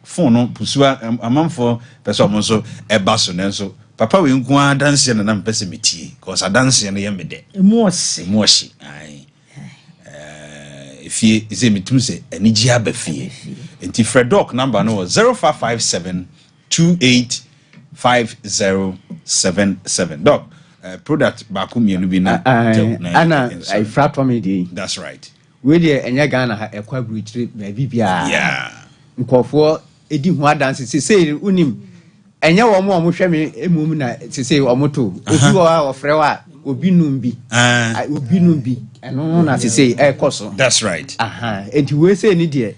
phone no pusua amamfo peso mo so ebaso nenso papa we nku adanse na mpese metie cause adanse na yemede emoshi ai ifie ise mitum se anigi abafie enti Freddoc number no 0557285077 doc product baako mienu bi na ana I frat me dey that's right we dey enya Ghana ha ekwa bruitri ba bibia yeah nkofo edi hu adanse se unim enya wo mo hwe me emum na se omoto obi wo a ofre wa obi num bi eno na se ekoso that's right enti we say ni dey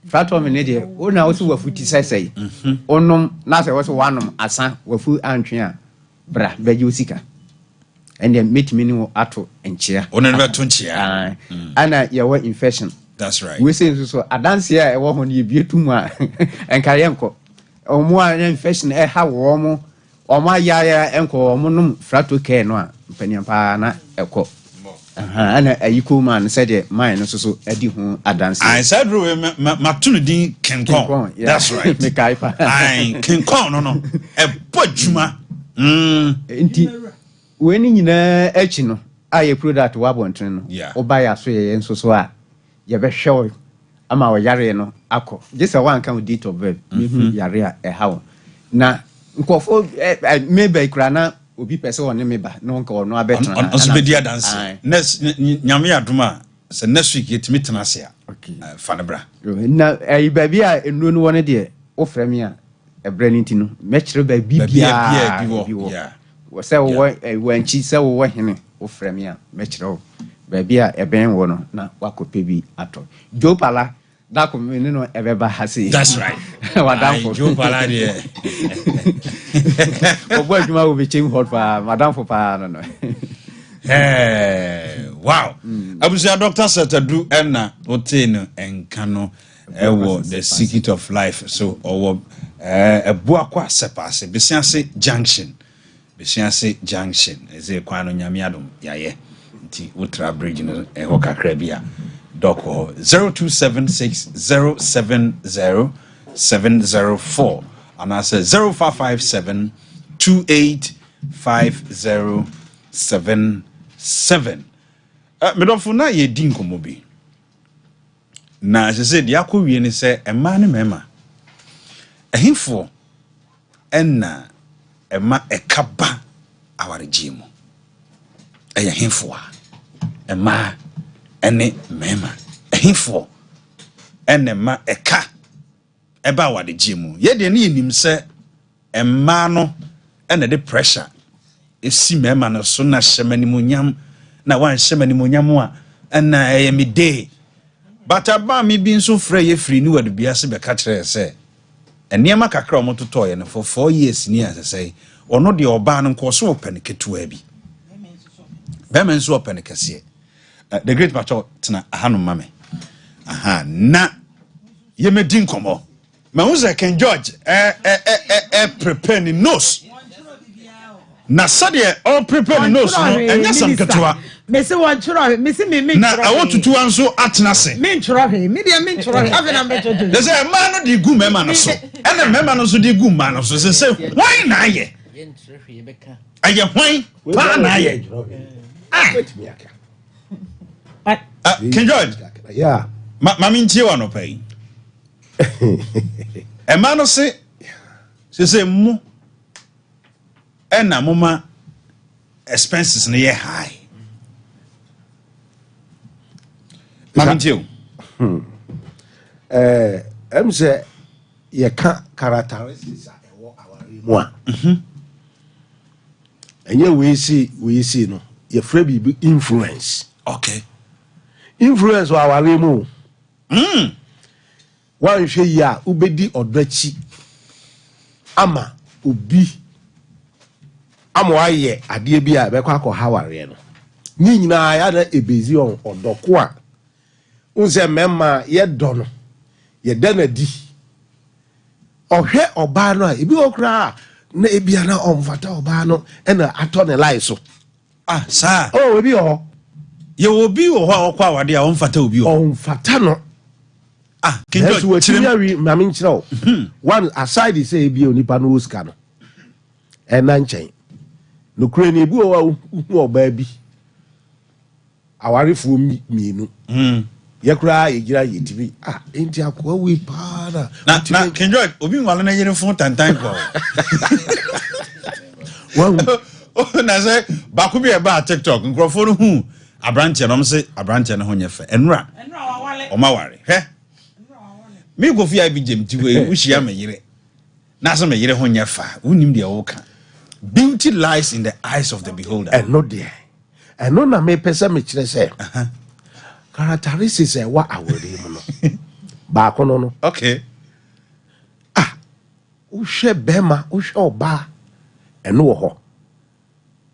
frat me ne dey ona wo se wafuti sesei onom na se wo se wanom asa wafu antwe a bra beji osika and then meet me ato enchia onenba to nchia ana yawa infection that's right we say so adanse a ewo ho ne bietum a enkare enko omo a infection ha wo mo omo ayaya enko omo num frato care no a mpanyampa na eko ana ayiko man said the mine no so adi ho adanse I said matunu din King Kong that's right me kaifa King Kong no e bodjuma enti we ni nyina echi no aye product wa bontren no oba ya so ye nso so a ye be hwew ama wo yare no akọ just one kan date of birth me yare a hawo na nkofo maybe kura na obi pese won me ba no nka ono abetena on so be dia dance next nyame aduma se next week yetimi tenase a fanebra na baby a enu no won de wo frɛ me a branding no metro ba bibia bi wo say wo wanchi say wo hene wo frame a metro ba bia eben wo no na wakope bi ato Joe Pala that come no ebeba hase. That's right. Madam for Joe Pala there. Obo adwuma wo be change hot for madam for pa no. Wow. Abusia Dr. Setadu enna oteno enka no ewo the secret of life. So owo ebua kwa sepase besiase junction. Besiase junction. Eze kwano nyame adom yaye. Nti ultra bridge no eho kakra bia. Doko 0276070704 and I say 0557285077. Me don't na ye din komo bi. Na se say dia ko wie ni say ema ne mema. Ehimfo enna ema ekaba awaregimu. Eya himfo a ema ene mema ehifo ene ma eka eba wade gimu ye de ne nim se emma no ene de pressure esi mema no so na hyemani munyam na wan hyemani munyam a ena eyemi day but aba mi bi nso frɛ ye free ni wade biase be ka kyerɛ se eniema kakra omototo ye no for 4 years ni asese ono de oba no nko so open ketua bi be men so open kese. The great macho tena ahanu mame. Aha na ye me din komo. Ma unze Ken George prepare ni nose. Na sade all prepare ni nose no enya sam ketewa. Me se wan choro me se me na awotutu anso atena se. Me choro he me dia me choro he avena me toto. They say man no di gu mema no so. Ena mema no so di gu man no so say why na ye? Ye nchoro he beka. Aye why? Pa na ye. Ken George, yeah. Mami ntie wa no pay. E ma no se mu na moma expenses no ye high. Mami ntie o. Em say ye ka characteristics a ewo aware mu a. Enye we see no ye frɛ bi influence. Okay. Influence wa aware mu. Wan hwe ya ubedi odachi ama obi amoaye ade bi a bekwa akọ haware no ni nyina ya na ebezi on odoko a unse memma ye do no ye da na di ohwe oba no a ebi okra na ebia na omfata oba no e na ato ne lie so sir oh ebi o ye obi wo ho akwa awade a omfata obi o omfata no Ken George mami nchira one aside say ebi onipa no oska no e na nchen no kure ni ebi o oba bi awarefu mienu ye kura ye gira ye tibi enti akwa we pa na Ken George obi nwale na yere fun tantan ko na say baku bi e ba TikTok nkrofo no hu abrante no mse abrante no ho nyefe enura o maware he me go fi abi jem ti we uhia me yire na so me yire ho nyefa unim de woka beauty lies in the eyes of the beholder and not there and no na me pesa me kire say characteristics e wa awore mu no ba kono no okay uhwe bema uhwe oba eno wo ho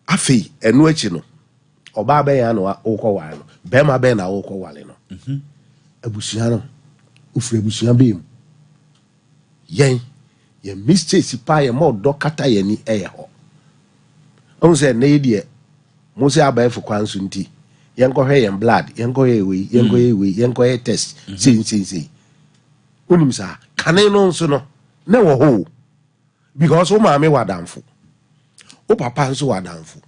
afi eno achi no oba be ya no okọ wale no bema be na okọ wale no abusia no ufre abusia be mu yen ye mistakes pa ye mo do kata ye ni eye ho on se na yedie mo se abaefo kwanso nti yen ko hwe yen blood yen ko ye we yen ko ye test sin onim sa kane no nso no na wo ho because o ma me wadamfo o papa nso wadamfo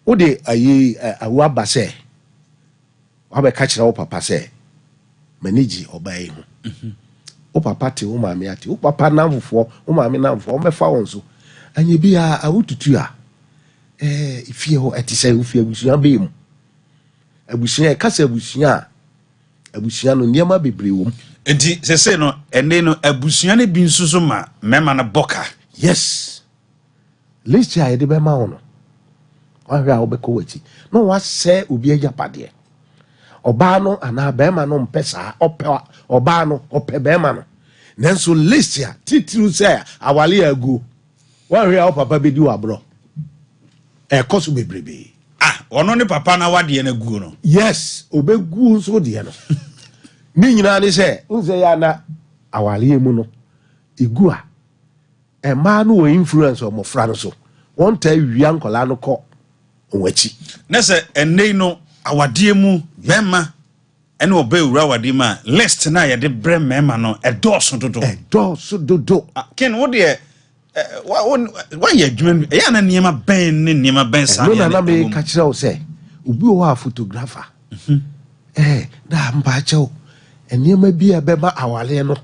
o de ayi awu ba se wa be ka kire o papa se manage obai ho o papa te o ma me ate o papa namfo o ma me namfo o me fa won so anye bia awututu a ifie ho etise ufie abusuan be mu abusuan kasa abusuan no niema bebre wo enti se say no ene no abusua ne bi nsuso ma mema na boka yes list ya de be ma wono wa hwe a obeko wachi no wa se obi agapade oba no ana be ma no mpesa ope oba no ope be ma no nanso list ya titiru say awale agu wa hwe a papa be di wa bro e koso bebrebe ono ne papa na wade na gu no yes obegu nso de no ni nyina ne se nze ya na awale mu no igu a e ma no wo influence o mo fra no so won ta wia nkola no ko onwachi na se enei no awade mu bema ene oba ewura awade ma list na ye de bre mema no edoso dodo ken wo de wa ye adwuma ya na niema ben sa ya na me ka kire wo se obi wo a photographer da mba chew niema bi e beba awale no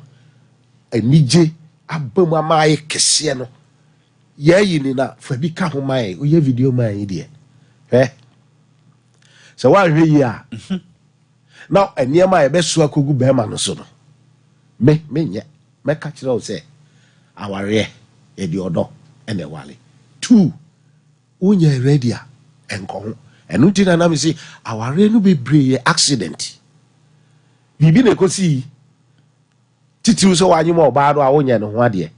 anije abam amaye kese no ye ni na fa bi ka ho mai o ye video mai de so wa hwe yi a now niema e be so akogu be ma no so no me nye me ka kire wo se aware e di odo ene wale 2 unye ready a enko enu ti na me say aware no be brave accident bibi na kosi titiru so wanyi mo ba do a wonye no ho ade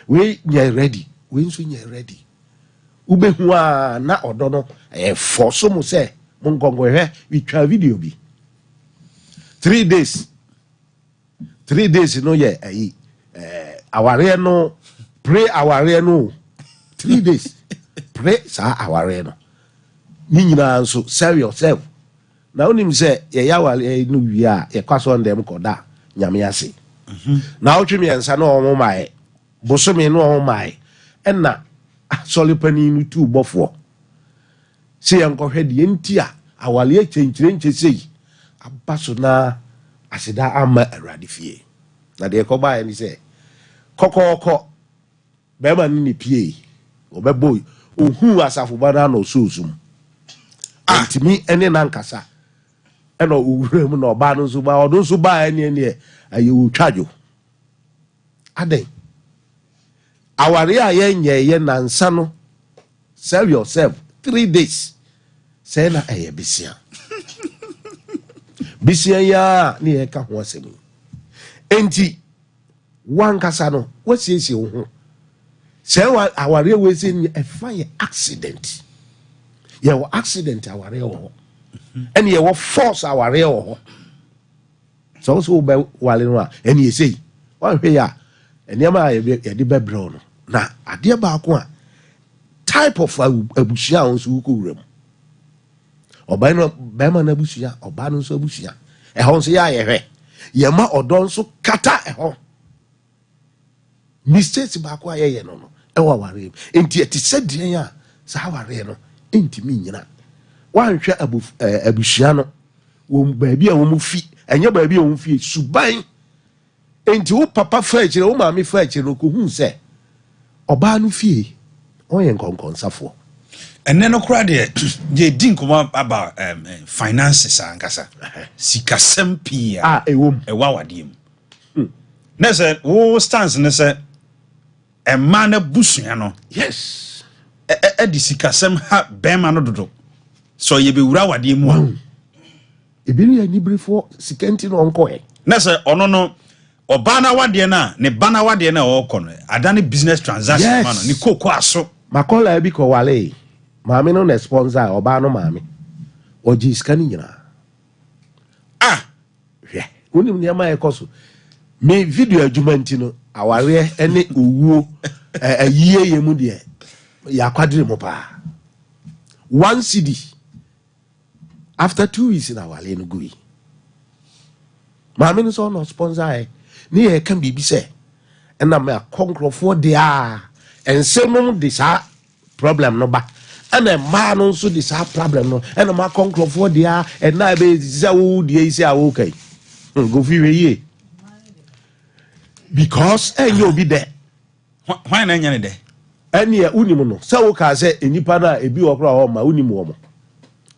we nye ready we nso nye ready ube hu a na odo no e force mo say mo ngongo hwe we twa video bi 3 days no ye ayi aware no pray aware no 3 days pray sa aware no ni nyina nso save yourself na onim se ye yawale no wi a ye kwaso ndem koda nyame ase na otwemi ensa no omo mai bosome no omo mai enna solipani no tu bofo se yankohwe de enti a awale chenchire nchesei abaso na asida ama awrade fie na de ko ba ni se kokoko be ma ni pie obeboy ohu asafo bana no susum antimi ene nankasa eno owurem no ba no so ba odo so ba ene aye wotwadwo aden aware a ye nansa no save yourself 3 days say na aye bisia ya ni e ka ho asem enti wankasa no wasiesie wo ho say aware we say e fire accident ye wo accident aware wo and ye wo force aware wo so be wale no a eni ye sei wan hwe ya eniama ye de bebro no na ade ba ko a type of abusia on so ko wura mu oba no be ma na abusia oba no so abusia e ho so ya ye hwe ye ma odon so kata e ho mistakes ba ko ye no e wa ware enti eti sedien a sa ware no enti mi nyina wan hwe abusia no wo ba bia wo mu fi enye ba bia wo mu fi suban enti wo papa fa akire wo maami fa akire no ko hu se oba no fie oyen konkon safo ene no kra de je din kuma aba finances ankasa sikasem pia ewom ewa wade mu na se wo stance ne se emma na busua no yes di sikasem ha bema no dodo so ye be wura wade mu a ebinu ya nibrefo sikenti no onko na se ono no obana wade na ne bana wade na okọ no adane business transaction yes. man ni koko aso makola bi ko wale maami no na sponsor oba no maami oji skani nyina hwe unim ne ma ekoso me video adwumanti no aware ene owuo ayie yemu de ya kwadire mo pa 1 CD after 2 weeks na wale no gui maami no so no sponsor ni e kan bibi se ena me akonkrofo de ensemum de sa problem no ba ena ma no so de sa problem no ena ma akonkrofo de ena be za wo de isi awo kai go fi we ye because enye obi de why na nya ne de ene unimu no sa wo ka se enipa na ebi wo kra ho ma unimu wo mo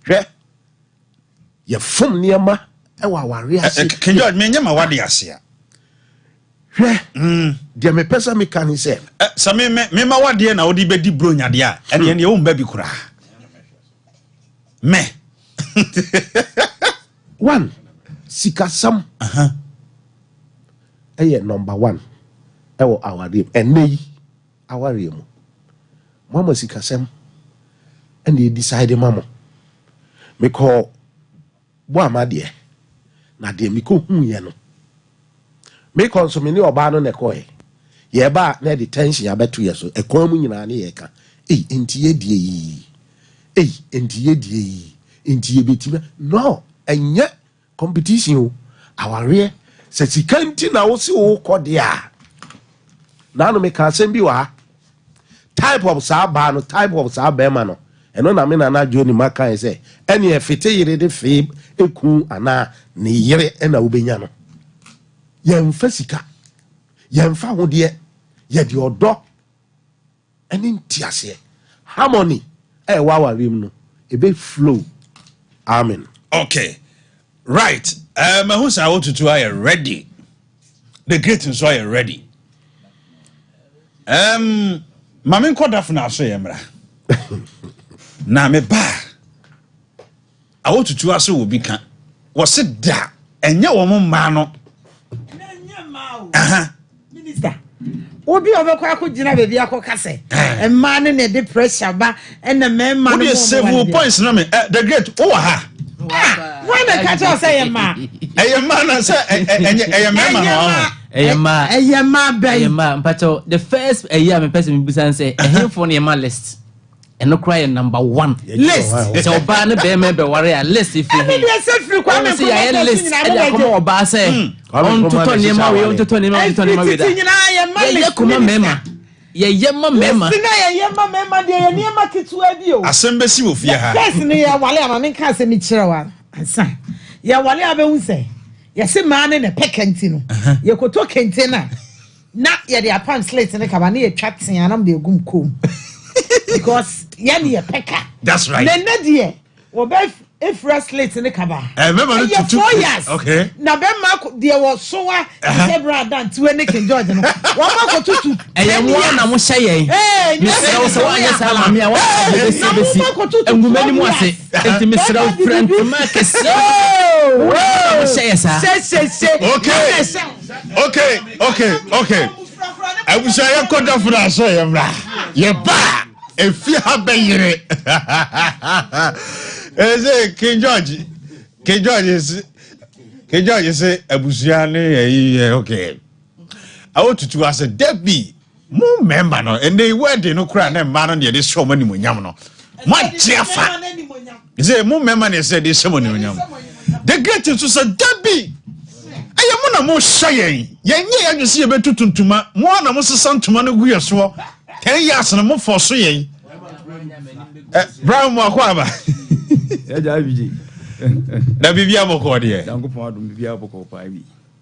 hwe ye fom niema e wa ware ase King George me nya ma wade ase a Dear me person me can say. Some me ma what dear na odi be di bro nyadia and yen you baby kura. Me. One, sikasam. Number one. Ewo our dream. And nay, our dream. Mama sikasam. And they decide mama. Me call Boama dear. Na dear me ko yano. Me call so many obano ne koy. Ye ba na detention ya betu yeso. E kwa mu nyina ne ye ka. Enti die yi. Enti die yi. Enti betima. No, enye competition aware se sikanti na wo si wo kodia. Na no me ka asem bi wa. Type of sa type of sa be ma no. Eno na me na na Johnny Maka say ene e fite yire de fe eku ana ne yire na wo benya no. Yemfa sika. Yemfa ho de ye de odo. Ene ntiase. Harmony e wa rim no e be flow. Amen. Okay. Right. Who say I want to are ready. The greetings so are ready. Mamin koda funa so yemra. Na me ba. I want to aso will be can. Was it da? Enye wo mo ma no. Enye ma o. Minister. Obi obekwa akogina bebi akoka se. Emma ne ne de pressure ba na me ma no. What several points na me. The great ha. Why na catch us say ma? Eyema na say Eyema mpacho the first year me person me bisan say ehim for na Eyema list. No cry number 1 list. So ba ne be me be worry a list if you. Me say free kwa me say list. E dey come oba say on to Eyema we on to Eyema we da. Ye kuma mema. Yeyema mema. Sina yeyema mema de yeyema kitua bi o. Asembesi wo fie ha. Yes ne ya wale ama me kan se mi kire wa. Ansa. Ya wale abehu se. Ye se ma ne pekenti no. Ye koto kenti na ye de apam slate ne kaba ne ye twaten anam de egum kom. Because ye ne ye peka. That's right. Ne de wo be if slate ne kaba. Remember no 4 years. Okay. Na be ma de wo so wa zebra dan to ne King George no. Wo ma ko tutu. Eya na mo hye yen. Misra so anya sa ma me a wo besi. Engumani mu ase. Enti misra friend ma kesi. Okay. I wish I had got for us. Ye ba if you have been here. King George say Abusiane. Okay. I want to ask a Debbie. More member no, and they were no crying and man on the show money when yamano. My Jaffa. Is there more member they said this ceremony when yam. The greatest was a Debbie. I am more shy. Yan, you see a better tuntuma. One of us is son to man who are so 10 years and more for swaying. Brown Makwaba.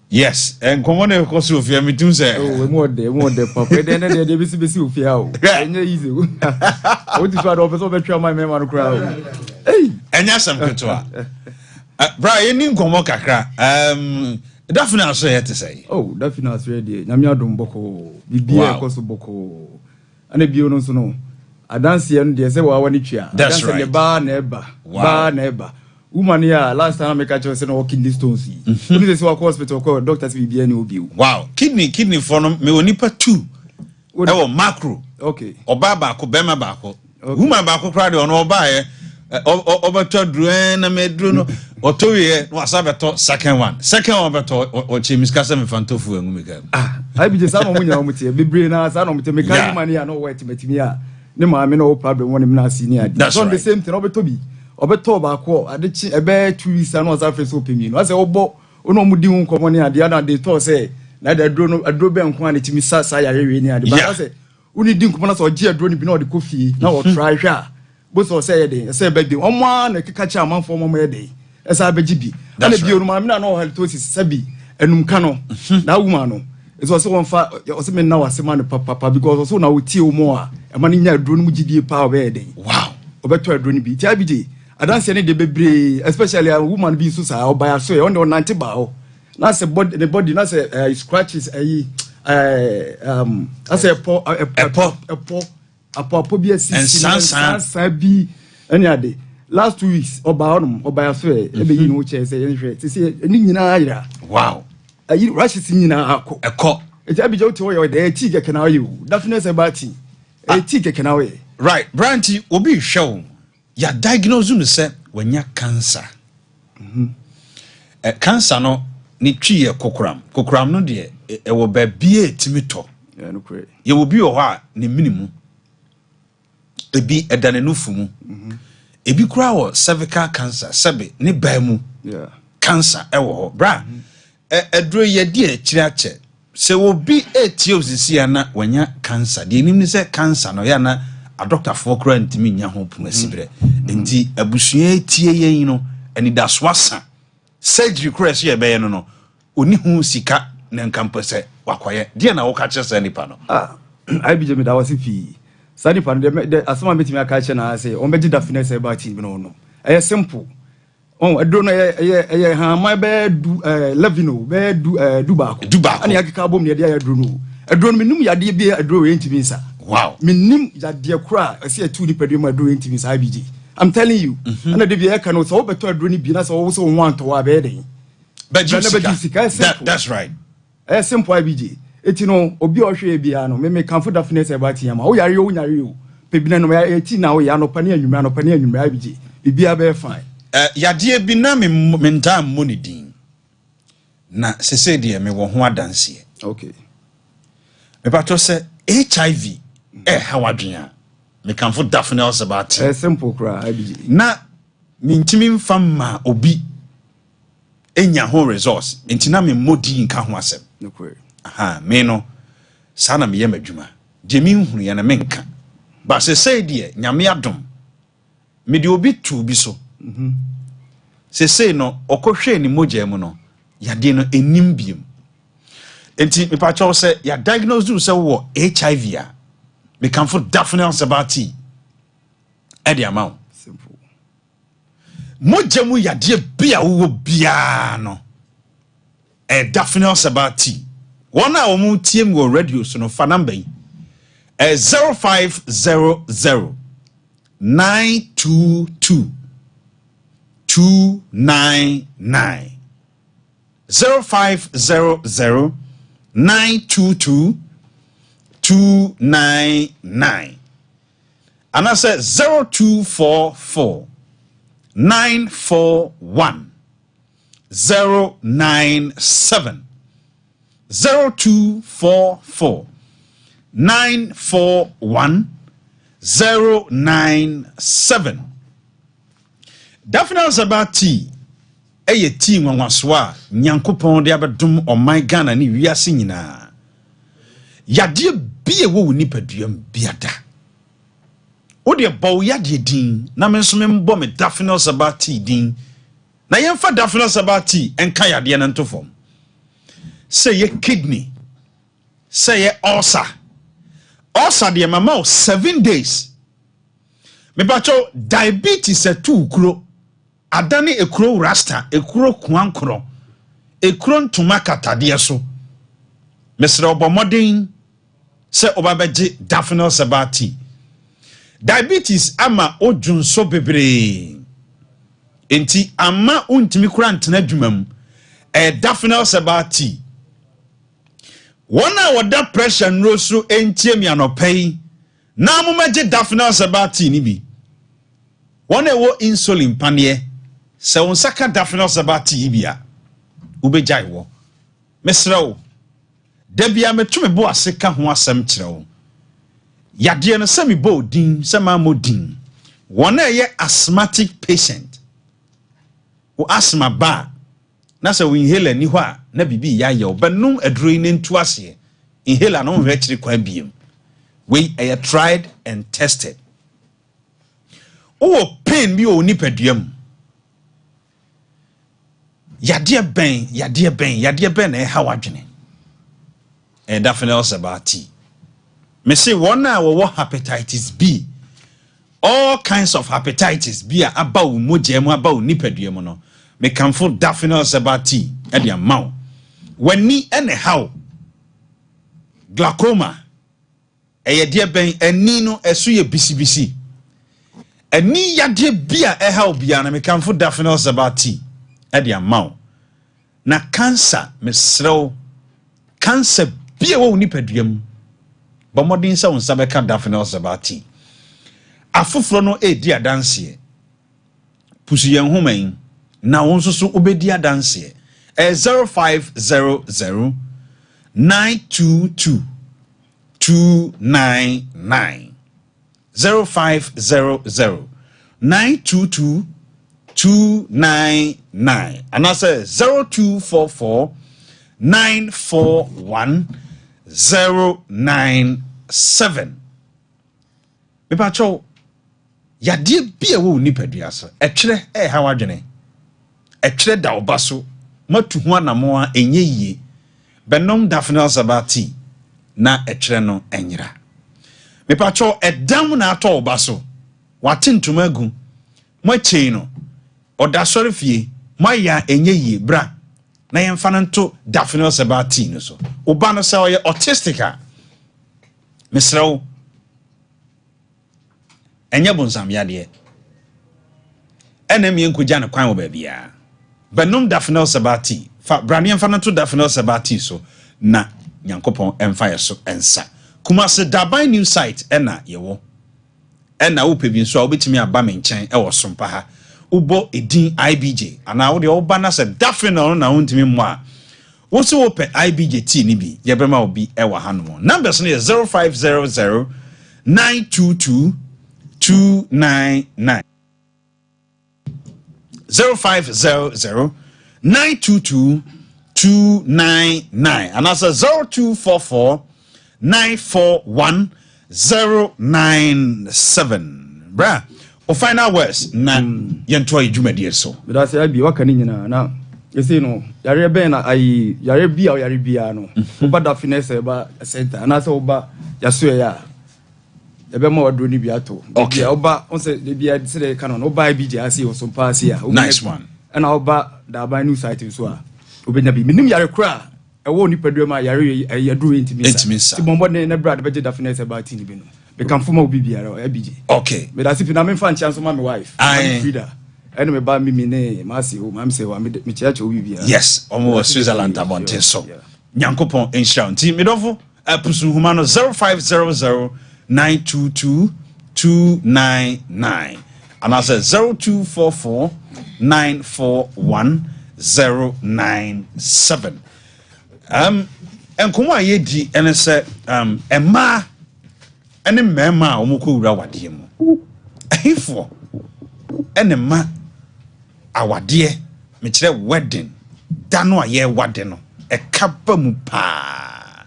Yes, and come on, of course, if you have me to say, oh, more the puppet, then they be with you. And easy. What is what offers over my memory crowd? And yes, I'm good to Brian in Komokakra. Definitely, I say to say. Oh, definitely, ready. Namia Domboko, Bibia Kosoboko, and a Biono Sono. I dance here and they say, well, I want it. That's right. Bar never. Woman here, last time I catch us in walking distance. This is what hospital called doctors BBN. Wow, kidney for me only per 2. Oh, macro. Okay. Or Baba Bema Bako. Woman Bako cried on all by over to Druen and Medruno or 2 years was Sabato, second one. Second one, but or Chimis Casam Fantofu and Mika. I be the son with you, be brilliant as I don't make money. I know where to meet me. No, I mean, no problem when I'm not senior. That's not the same thing over to be. Obeto ko adechi ebe 2 weeks na was afre so opinion I say obo ono mudi won komo ni ade na dey talk say na the adro be nko ane timi sasa ya rewe ni ade but I say uni di nko na so gi adro ni bi na ode kofi na o try hwa bo so say dey say be dey omo na keka cha amanfo mo me dey esa be gi bi na bi onu ma me na no halitosis sabi enum ka no na wuma no eso so won fa o se me na wase ma no papa because so na o tie o mo a e ma ni nya adro no mu gidie pa o be dey wow obeto adro ni bi ti abije I don't see any debris, especially a woman being so or by a soy on 90 bow. That's a body, the body, that's a scratches, as a po bi san bi any ade last 2 weeks oba so e be yi no che say ni nyina ayira wow ayi rushes nyina akọ e abi jo ti wo ye ti keke na you definitely about ti ti keke na we right branty obi hwe ya diagnose no say wanya cancer cancer no ni twi ye kokoram no de e wo ba bie timito no kure ye wo bi wo ha ne minimu ebi edane no fumu ebi kura wo cervical cancer sebe ne ba mu cancer e wo ho bra edro ye de akiri ache se wo bi etie osisi ana wanya cancer de nim ni se cancer no ya na a doctor for kura ntimi nya ho puma sibre enti abusua etie yen no eni da swasa surgery kura se ye be yen no oni hu sika na nkampese wakoye de na wo ka chese nipa no I be me da wasi fi sadi pan de asoma metimi aka che na say on be da finesse about ti bi no simple on adro no ye ha my be do levino be do ba ani akeka bom ne de ya adro no minum ya de bi adro we ntimi nsa wow minum ya de kura ase atu ni pedro ma adro ntimi nsa abiji I'm telling you ana de bi ya ka no so beto adro ni bi na so wo so want to wa be den but that's right simple abiji eti no obi ohwe bia no me kanfo da finesse about yama o yare o nyare o pebina no ya eti na o ya no pane anwumra abiji bibia be fine yade bi na me mentam monidin na sese de me wo ho adanse okay me pato se HIV hawadwea me kanfo da finesse about simple kra abiji na mintimi mfamma obi enya ho resource entina me modi nka ho asem no kwe me no sana me yema dwuma de mi nhunu ye na menka ba se say de nyame adom me de obi tu bi so se say no okohwe ni moja mu no yade no enim biem enti me pa cho se ya diagnose do se wo HIV a me kan for definitely sabati e de amount simple moja mu yade bia wo bia no e definitely sabati one hour mu tiem go radio so no fa number 0500 922 299 0500 922 299 and I said 0244 941 097 0244 941 097 Daphne Sabati eye team wanwaso a nyankopon de abedum o my Ghana ni wiase nyina yade bie wo nipaduam biada wo de bawo yade din na me nso me mbo me Daphne Sabati din na yemfa Daphne Sabati enka yade na ntofom say ye kidney say ye ulcer de mama 7 days me bacho diabetes etu ukro adane ekro rasta ekro kwankro ekro ntuma katade so mesre obomodin se obabeje Daphne Sabati diabetes ama odwunso bebre enti ama untimi kura ntena dwumam Daphne Sabati Wana wada pressure nrosu entie mi anopei na mumaje Daphne Sabati ni bi wana wo insulin panie se wonsaka Daphne Sabati ibia ubejai wo mesrawo debia metumi bo aseka ho asem kirewo yade no semi bo din sema modin wana ye asthmatic patient wo asthma ba na se we inhaler ni ho a na bibi ya ye obenum aduro ni ntu ase inhaler no hwe kire kwa biem we are tried and tested o pain bi o nipaduam yade ben na ha wadwene Daphne Sabati me say one na wo hepatitis B all kinds of hepatitis B aba wo moja mu aba wo nipaduam no me can for Daphne Sabati e dia maw wani ene how glaucoma de ben ani no eso ye bisibisi ani yade bia help bia na me kanfo daphne sabati e de amaw na cancer mesrew cancer bia wo nipaduam ba modin sa won sabeka daphne sabati afoforo no di adanse pusu yen homan na won so obedi adanse 0500 922 299 0500 922 299 and I say 0244 941 097 me pa cho ya die bia wo nipadua so etwere ha wadwene etwere da obaso matu ho anamo a enye yie benom daphne sabati na etwere no enyira me pa cho edam na ato obaso wate ntoma gu mo chei no oda sori fie mo ya enye yie bra na yemfa no nto daphne sabati no so oba no sa oye autistica mesrew enye bonsam yade enem yenkugya ne kwan wo ba bia benom daphne sabati fa brane yemfa no nto daphne sabati so na nyankopon emfa yeso ensa kumase daban new site ena yewo ena wo pebi nso a obetimi aba me nchen e wo SOMPA ha ubo edin IBJ ana wo de oba na se daphne no na wontimi mo a wo se wo pe IBJ t ni bi ye bema obi e wa hanu numbers no 0500 922 299 0500 922 299 and that's 0244 941 097 bra o final words na yento adwumade so that's abi waka ni nyina na you know yare ben na ai yare bia no oba da finesse ba center and also oba yaso ya ebe ma wadro ni bia to okay oba on say de bia say canon oba BJ asi o SOMPA asi a nice one and oba da ba new site so a obenya bi minim yare kra ewo ni padua ma yare yadru intimisa ti bombo ne brad beje da finesse ba ti ni bi no be kan foma obi biara BJ okay me da sipi na me fan chance ma me wife Frida ene me ba mimi ne ma si o ma me se wa me chiacho obi biara yes omo Switzerland abonte so nyankopon inshallah ti me dofo apusu huma no 0500 922 299 and I said 0244 941 097 enkomo ayedi ene se ema ene mema omukọ wura wade mu ahifo ene ma awade me kire wedding dano aye wade no ekaba mu pa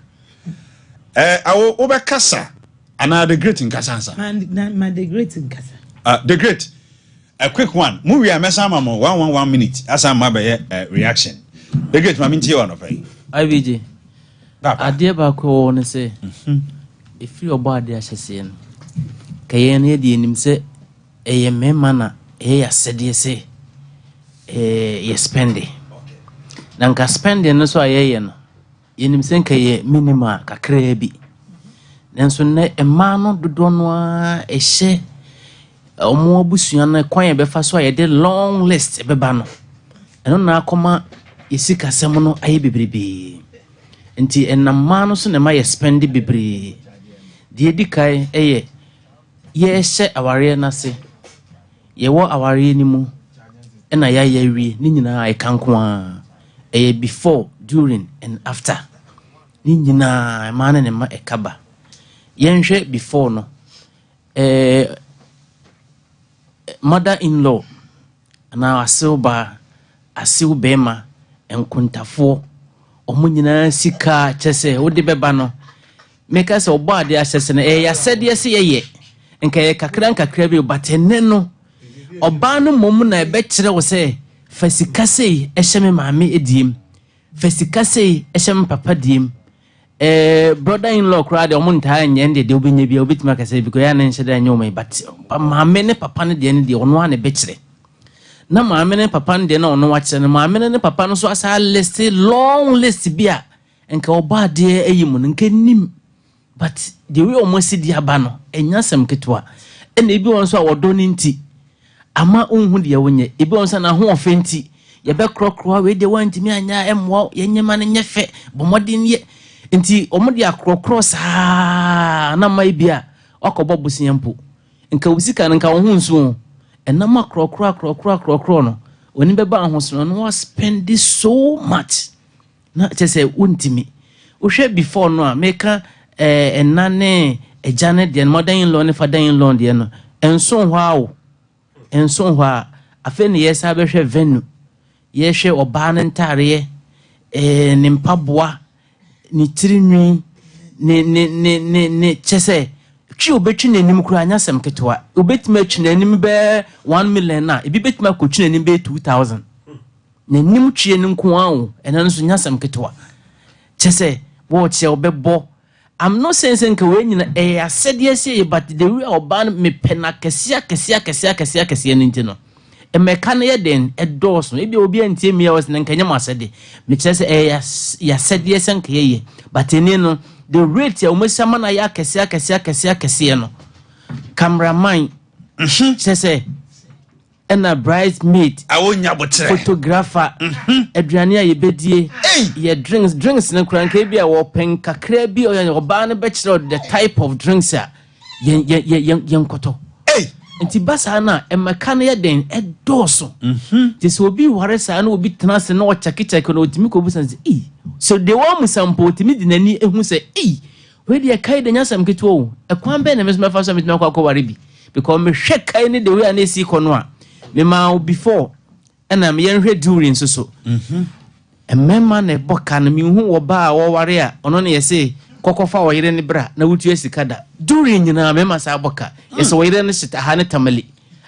awo obekasa ana the great in Kasansa man the great in Kasa the great a quick one movie amesa mamo 1 minute asa ma be reaction the great ma mintie one of IBJ ade ba ko ne se if you bad dey asese no kaye ne de nim se eye mema na ya sede se ye spend na nka spend no so ayeye no yenim se kaye minima kakra bi nanso ne ema no dodo no a ehye omo abusua na kwan be fa so ayede long list be ba no eno na akoma yesika sem no aye bebrebe nti enama no so ne ma ye spend bebrebe die dikai eye ye hye aware na se ye wo aware ni mu ena ya wie ni nyina ai kanko a eye before during and after ni nyina ma na ne ma ekaba yenhwe before no mother-in-law na asilba asil bema enkuntafo omo nyina sika chese wode beba no meka se obo ade asese na ya sede se ye nka ye kakra bi batene no oba no mom na ebe kire wo se fasika sei ehye maame ediem fasika sei ehye papa diem brother-in-law crowd omo ntaa nyende de obenya bia obitima ka se biko ya na nhye da nyoma but maame ne papa ne de ne de ono ane be kire na maame ne papa ne de na ono wa kire na maame ne papa no so asa list long list bia enka oba de eyimu nka nim but the way almost di aba no enyasem ketwa ena ebi won so a wodo ni nti ama onhu de wonye ebi won so na ho ofenti ye be krokro we de wantimi anya emwo yenyema ne nyefe bomodin ye nti omode akrokro saa na mai bia okobo busiampo nka usika nka wo hu nso enama akrokro no oni beba ahoso no spend this so much na chese untimi uhwe before no a meka enane ejane de modern law ne father law de no enso hwa afa ne yesa be hwe venue ye hwe oba ne ntare ne mpaboa ni tirinwi ne chese twi obetwi nanim kura anya sem ketwa obetima twi nanim be 1 million na ebi betima ko twi nanim be 2000 nanim twi ne nko awo ena nso nya sem ketwa chese wo che obebo I'm not saying que when you said yes, but the real ban me pena kesia nintino. A mechanic then a doors, maybe will be until me was Nankanyama said, which says ya said yes and kay, but in the rate almost someone I kesia. Camera mine, says and a bridesmaid, I won't photographer, Adriania, ye bedie, ye drinks, no crankabia or pen cacrebi or barn bachelor, the type of drinks, young coto. Eh, and Tibasana, and Macania then a dorsal. This will be what I will be trans and no chakita could Timiko Bussans e. So the one some put me in any who say e. Where the Kaid and Yasam Kito, a quamben and Miss Mafasa with no Waribi, because me shake any the way I see Conwa. Me ma before and I'm young during so. A man a bokan me who oba or warrior on only say Cocofa or any bra, no would you kada. During you know, Memma Saboka, yes, a way then sit a honey tamale.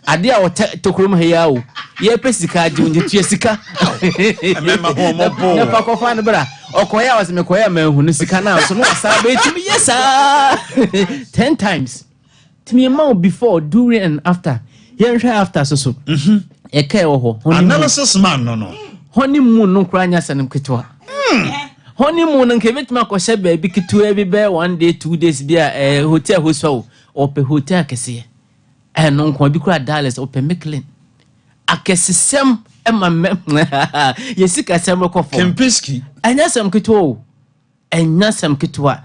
I dear or to room here. Ye Pessica, Jessica. Remember home or Cocofa bra. Or Koya was me Koya man who Nisica now, so no sabe to me, yes, sir. 10 times. To me, a before, during, and after. Here after so. A care or analysis man, no. Honeymoon no crying as an kitwa. Honeymoon and Kevin Marco said, baby, to every bear 1 day, 2 days, be a hotel who so, or pe hotel cassia. And non quabicra dollars or pe Micklin. I guess some Emma Yesica Samuel Kempisky, and yes, some kito, and yes, some kitwa.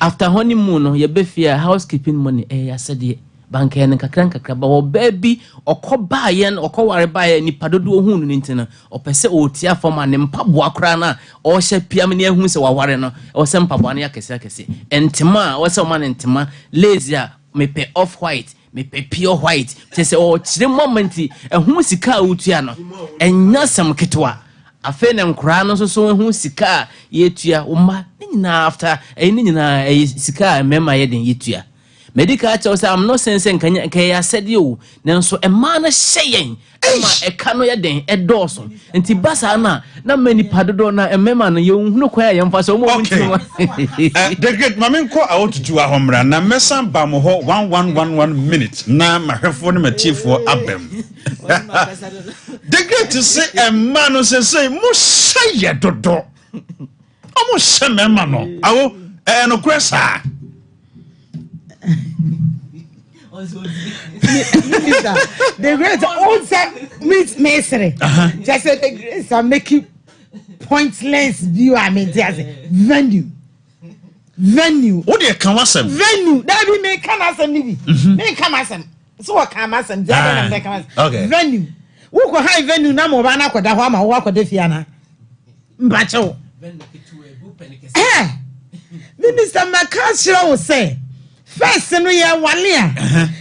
After honeymoon, your befia housekeeping money, I said, ye. Bank and Kakranka Crab or baby or Cobayan or Cowaribaya ni Padodo Hun Nintina or Pese or Tia for my name Pabua Crana or She Piamania Huns or Warren or some Pabuania Casacasi and Tima or some man in Tima lazier may pay off white may pay pure white Tess or the moment and Hunsika Utiano and Nasam Kitwa a fen and Cranos so Hunsika Yetia Uma Nina after a Nina a Sika and Mema Yedin Yetia. Medical tells I'm not saying can said you then so a man saying a canoe den a Dawson and Tibasana not many padona and memman you no quay and for so more. The great Maminko I want to do a home run na Messan Bamoho 1111 minutes now my phone my chief for Abem. The great to say a man who says say Musaya Dodo almost some memano I will and a cressa. The great also meets Masonry. Just say the greats are making pointless view. I mean, there's venue. What do you come as venue? That we make come as a movie. Make come as so what come as and okay. Venue. Who go high venue na mo bana ko da ho ma wo ko de fiana. Mbacho. Minister Makashira will say first, no year 1 year.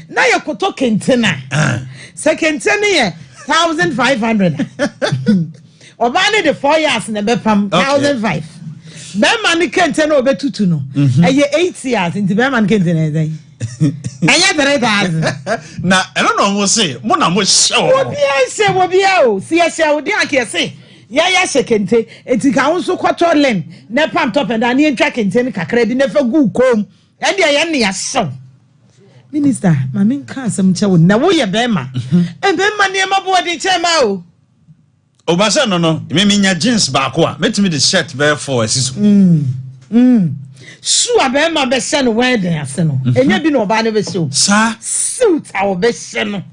Now you could talk in tenor. Second 10 year 1,500. Obani the 4 years in the Bepam 1,005. Beman can't tell over 2 no. A year 8 years into Beman can't tell anything. And yet the now I don't know what say. Mona was show. What be I say? What be I? See, I shall dear say. Yeah, second day. It's a council quarter length. Nepam top and I need tracking 10 cacred never go comb. And the so Minister, Mammy can't some chow. Now we are Bema and Bema near my body chemo. Obasa no me nya jeans ba ko a metimi the shirt be for asiso su abema be se no wedding ase no enya bi no oba ne be se o sa suit a obe se no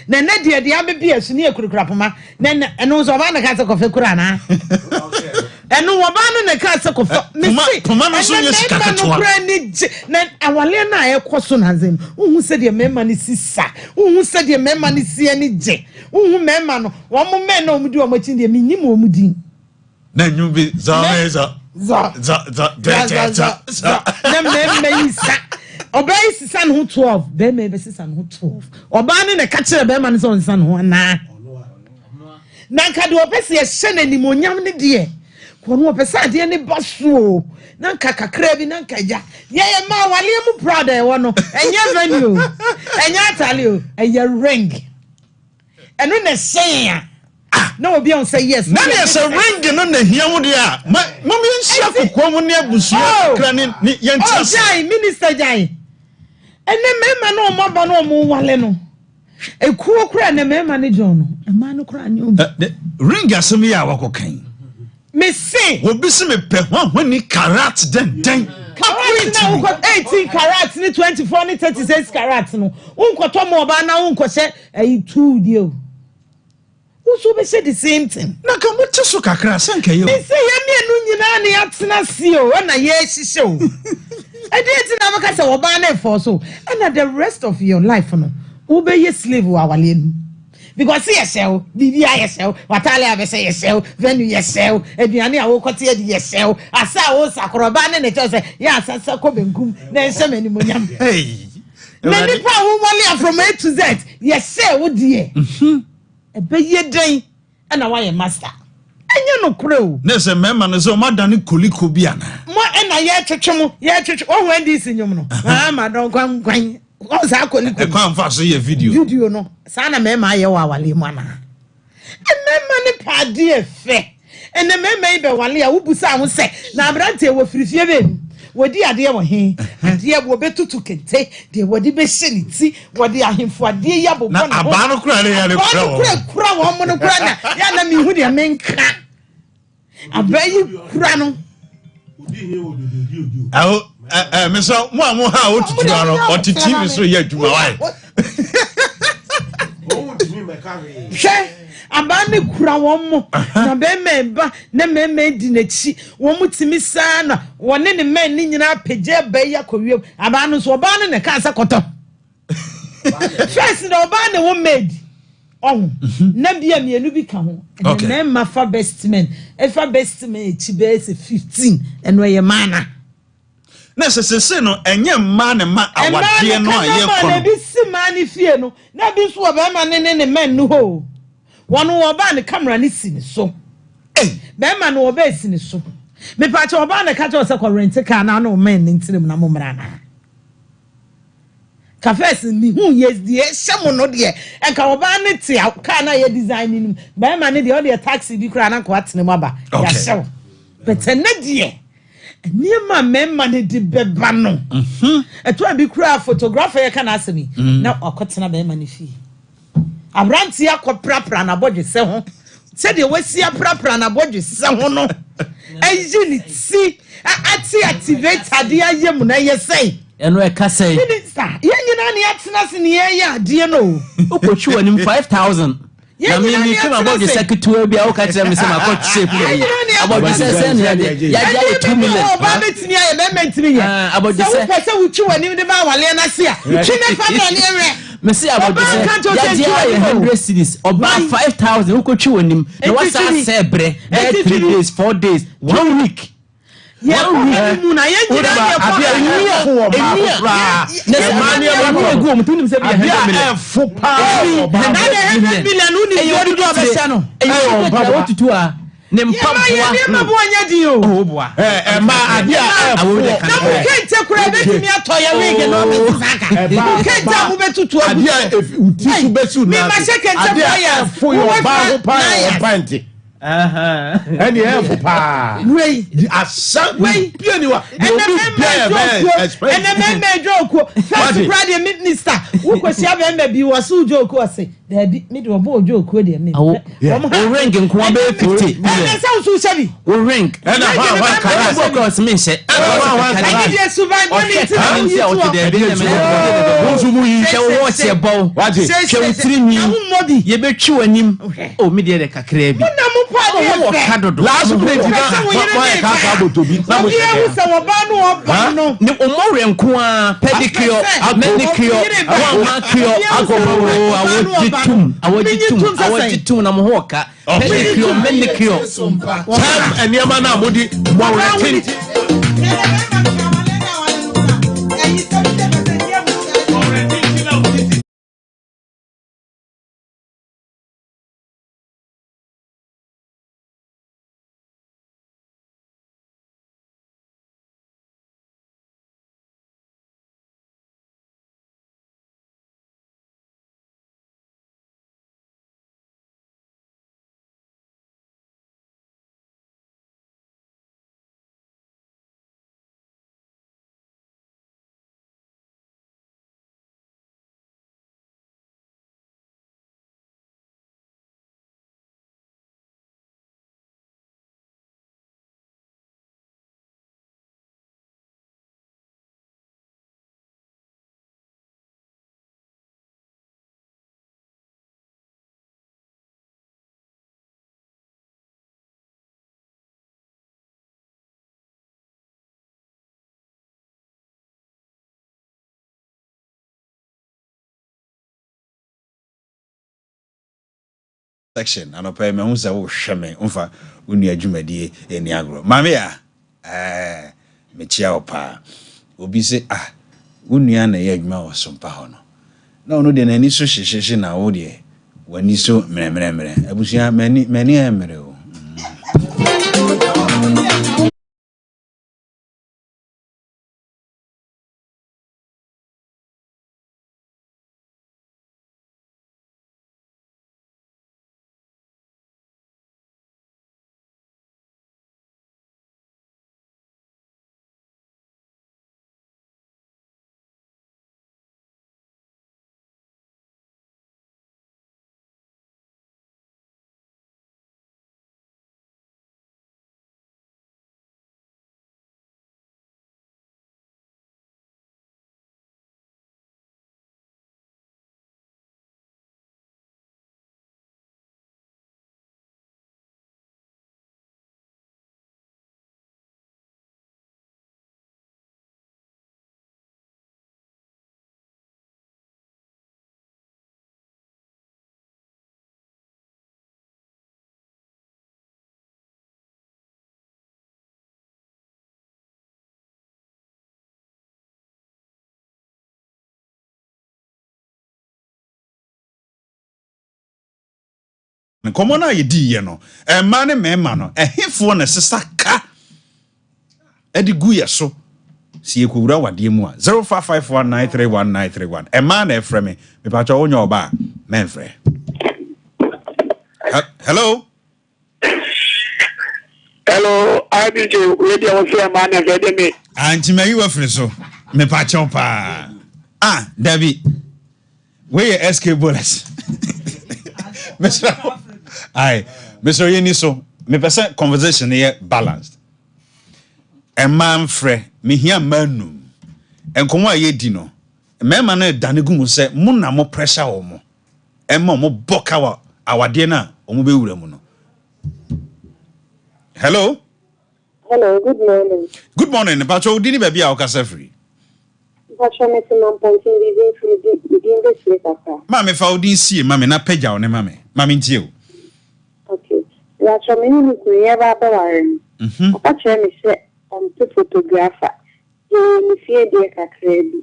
na de abebi asu ne akurukura poma na eno so oba na ka se kofe kura na eno oba no ne ka se kofe me se poma no so yes kakatoa na awale na ekoso na zem unhu se de mema ne sisa unhu se de mema ne sie ne je unhu mema no wo mo me na omudi o machin de minyim omudi na nyubi za na me isa obey sisan ho 12 be me be sisan ho 12 oba ne ne ka kire be ma ne so sisan ho na nka de opese ye hye ni monyam ne de ko no opese ade ne baso na nka kakra bi na nka ja ye ma wale mu proud e wo no enye venue enye atale o eye ring eno ne sen no obi on say yes na me say ring no na hia wo de a mami nsia kokko mu ne abusu kra ne yentiase jai minister jai ene mema no mo ba no mo wale no ekuo kra ne mema ne John no e ma no kra anyo ring asem ya wakokan me say obi se me pe hwani karat den karat na uko 18 karat ni 24 ni 36 karat no unkoto mo ba na unkose 2 dio Uso be say the same thing. Na ka mo tso kakra sanka yo. Me say ya me anu nyina na yatena si o na ye hihye o. E dey ti na maka say oba na for so. And the rest of your life no, wo be ye slave wa wale nu. Because yourself, bibia yourself, watale abese yourself, venue yourself, eduane a wo kote edi yourself. Asa wo sakroba na ne say ya asasa ko benkum na ensem animonyam. Hey. Na nipa wo wale from A to Z. Yourself wo die. Ebe ye den na wa ye master enye no kure o na se mema no so madane koliko bia na mo na ye twetwe o wen dis nyum no ma don kwan o sa koliko e kwan fa so ye video no sa na mema ye wa wale mu ana mema ne pade efe ene mema ibe wale a wubusa ho se na abrante wo firifie be wodi ade wo he ade wo betutu kente de wodi be hyeniti wodi ahemfo ade ya bobon na abano kura ne ya ne kura wo mo no kura na ya na mi hu de menka abayi kura no aho me so mo amu ha o tutu no o titi mi so ye adwuma wai abane kura won na be memba na meme di nachi won mutimi sana won ne men ni nyina pege be ya kowiem abane so obane ne ka sa koto first na obane won made on na bia mienu bi ka ho na memma fa best men e fa best men e chi be 15 eno ye mana na se no enye mma ne ma awade no aye ko na bi si ma ni fie no na bi so obama ne men no ho wonu oba ne camera ni si ni so be ma no oba si ni so me pa che oba ne ka che o se ko rent car na no men ni ntirim na mo mra na cafes ni hu yes die shamo no de e ka oba ne ti car na ye design ni be ma ne de o de taxi bi kra na ko atene mo aba ya shew but na de niema memma ne de beba no eto abi kra photographer ye kana asemi na okotena be ma ne fi abranti akopra na bodwe se ho se de wasi aprapra na bodwe se ho no agility activate ade ayem na ye sei eno e ka sei minister ye nyina ne atena se ne ye ade no okotwi wanim 5000 na me kema bodwe secretary bia o ka tire me se ma ko shape ye abodwe se ne ya 2 million ba betini aye be mentimi ye abodwe se wutwi wanim de ba wale na se a twi ne fa na ne re me see about this ya dia 100 cities oba 5000 ukotwi wonim na wasa say bre 3 days 4 days 1 week ya mu na ye nyina ye ko na mani ya go mu tunim se bia 100 million fo pa na 100 million uni yo do abesa no what to do a ne mpampoa ye ma bo anya di o boa ma ade a na mu kente kura betimi atoye wege no be saka kente mu betutu ade a uti su besu na me ma se kente ade a fo yo ba ho pa o panti Any help, pa. Wait, Asa. Wait. Pianiwa. And the member joke. First Friday minister. Who was having be was so joke was say. There be middle of joke with him. Oh, ring and Kwame 50. And that sounds so shabby. We ring. And I because me say. I give you survive money to watch your bow. What is it? 3 million. You bet you and him. Oh, media the cacrebi. Last week, pedicure, section and pay me unsa wo hweme umfa unu adwumadie eni agro mame ya me chia opa obi se unu ya na ye adwuma wo sompa ho no na onu de na ni so hyehye na wo de wani so mere abusia mani emere o Nkomo na yedi ye no ma ne mema no ehefo na sesaka edi ye so si ekowura wade mu a 0551931931 ma na efreme me pa cho onye oba menfre. Hello IBJ radio was here man and ready me anti me you afre so me pa cho pa David we SK Bullets Mr. Mr. Yeniso, me person conversation here balanced. A man frɛ me here manum. En komo ye di no. Me man na danegu mu sɛ mo na mo pressure wo mo. E mo boka wa awade na o mo be wura mu no. Hello, good morning. Good morning. Pacho dini baby a okasa free. Pacho me se man pontin living free begin this week after. Mame fa odin sie mame na pagya wo ne mame. Mame ntie o. Okay. Pacho me ni ku ye ba ba waren. Pacho me se to photographer. Ni fie de kakra bi.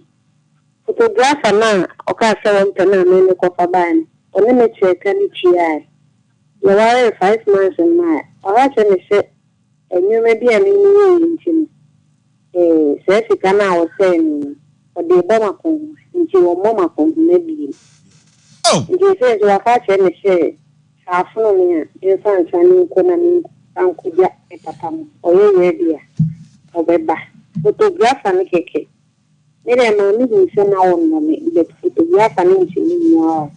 Photographer na o ka se won tana me ne ko fa ban. Oni me check ni chia. You are 5 months and my. Pacho me se enyu me bi ani ni ntin. Se fika na o se ni o de ba ma ko nti o mo ma ko me bi. Oh. Nti se jo aka che me se afro me fan sani ko na ni anko dia papa mo oye dia obeba photographer ni keke mere ma ni nse na won me the photographer ni nse mo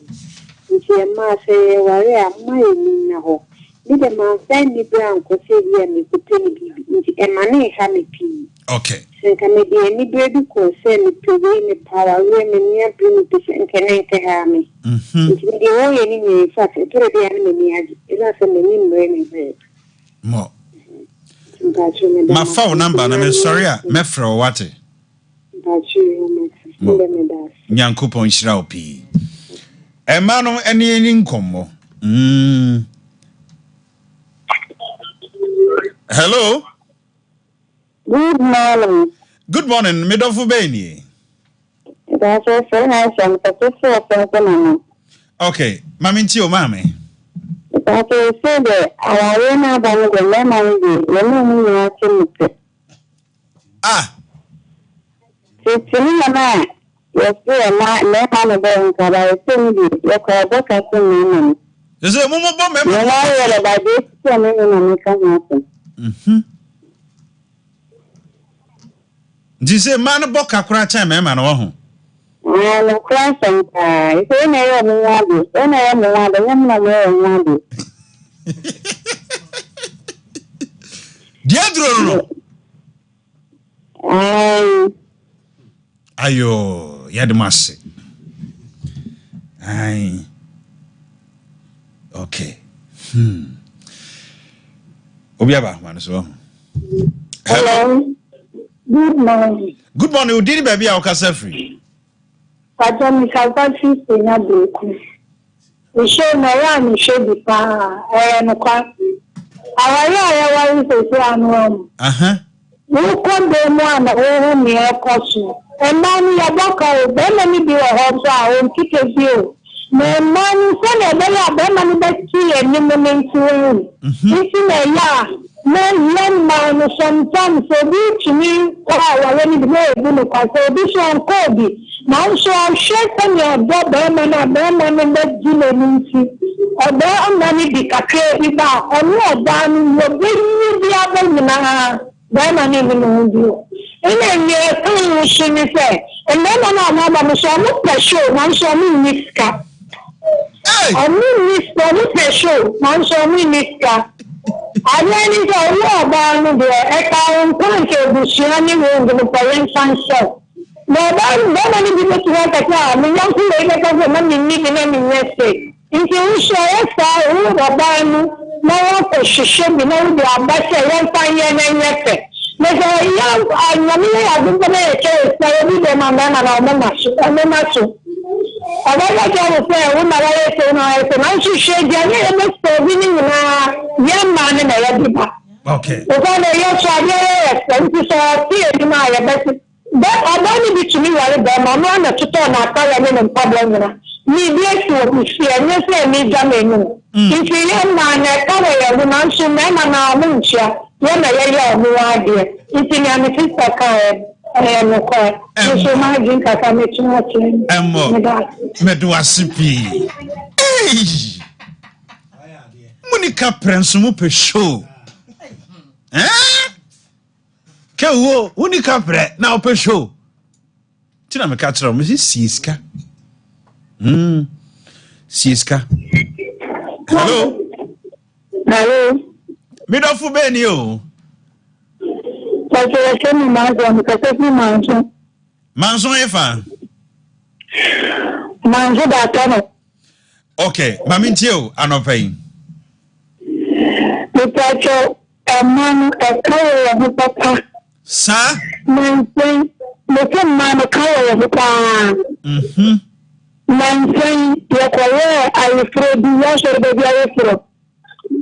nse ma se ware amma ni na ho ni de ma sai ni bra ko se bia ni ko te ni bibi nti e ma ni ha me pi okay se ka me de ni bra bi ko se ni pe ni power we me ni abi ni pe se nkene nke ha me nti de wo ye ni ni fa se to de ya ni me aji ila se me ni mre ni be mo ma phone number na me sorry a me fro wate nyankopon hyira opi ema no eni nkomo hello good morning middle beni that's so nice and so okay mami nti o mame that's so the our na ba no the lemon we no ya chimpe na yes na lemon be nkara tingi ya ko boka tingi is it momo bo me na ya ba this na me kan Dise man boka kura cha me ma no ho. No kura sanka. Ise na yo mo wadu. Na yo mo wadu, nyam na yo wadu. Dia dro no. Ayo, ya de masse. Ai. Okay. Obiaba man so. Hello. Good morning. Good morning. Udiri baby a okasa free. Pato mi kalpa fi na beku. We show na ya mi show di pa no kwa. Awari aya wari se anu. Wo ko be mo ana wo mi e kosu. E ma ni ya boka o be na mi bi ho so a o kike bi o. Me ma ni se na be ya be ma ni be ti e ni mo nti wo. Isi na ya men man sometimes so be to me when it may be because so be so cold now so I'm shaking your job man and let you or there money be kakre iba or no dan you be able na man even know and then you she say and then no so no pressure man so me niska I mean this pressure man so me niska Adani go about the account to Bushani will the parent sunset. No, many people to have a car. We want to make a money living in yesterday. If you show us who the ban, no one should be known to our better one time and yesterday. There's a young, I don't know a case, I will be the man and our membership. I like to say, when I say, I should share the winning young man in a okay. But I don't need to me like that. My mom to turn a problem. Me, yes, to see, and you say, me, Jamie. If you young man, I cover the man, so man, and I'll move you. When I have no idea. It's in a sister car. I am no car. So my drink, I can make you watching. Meduasipi. Hey! Monica Prince mo pe show. Ke wo unika pre na pe show. Tina me ka tro mo siska. Siska. Hello. Hello. Midofu beni o. Manson efa. Manzo da tono. Okay, mami ntio anopai. Mutacho man kawo ya papa. Sa? Manzo man kawo ya papa. Manzo ya kwaye alfredo ya shebe ya afro.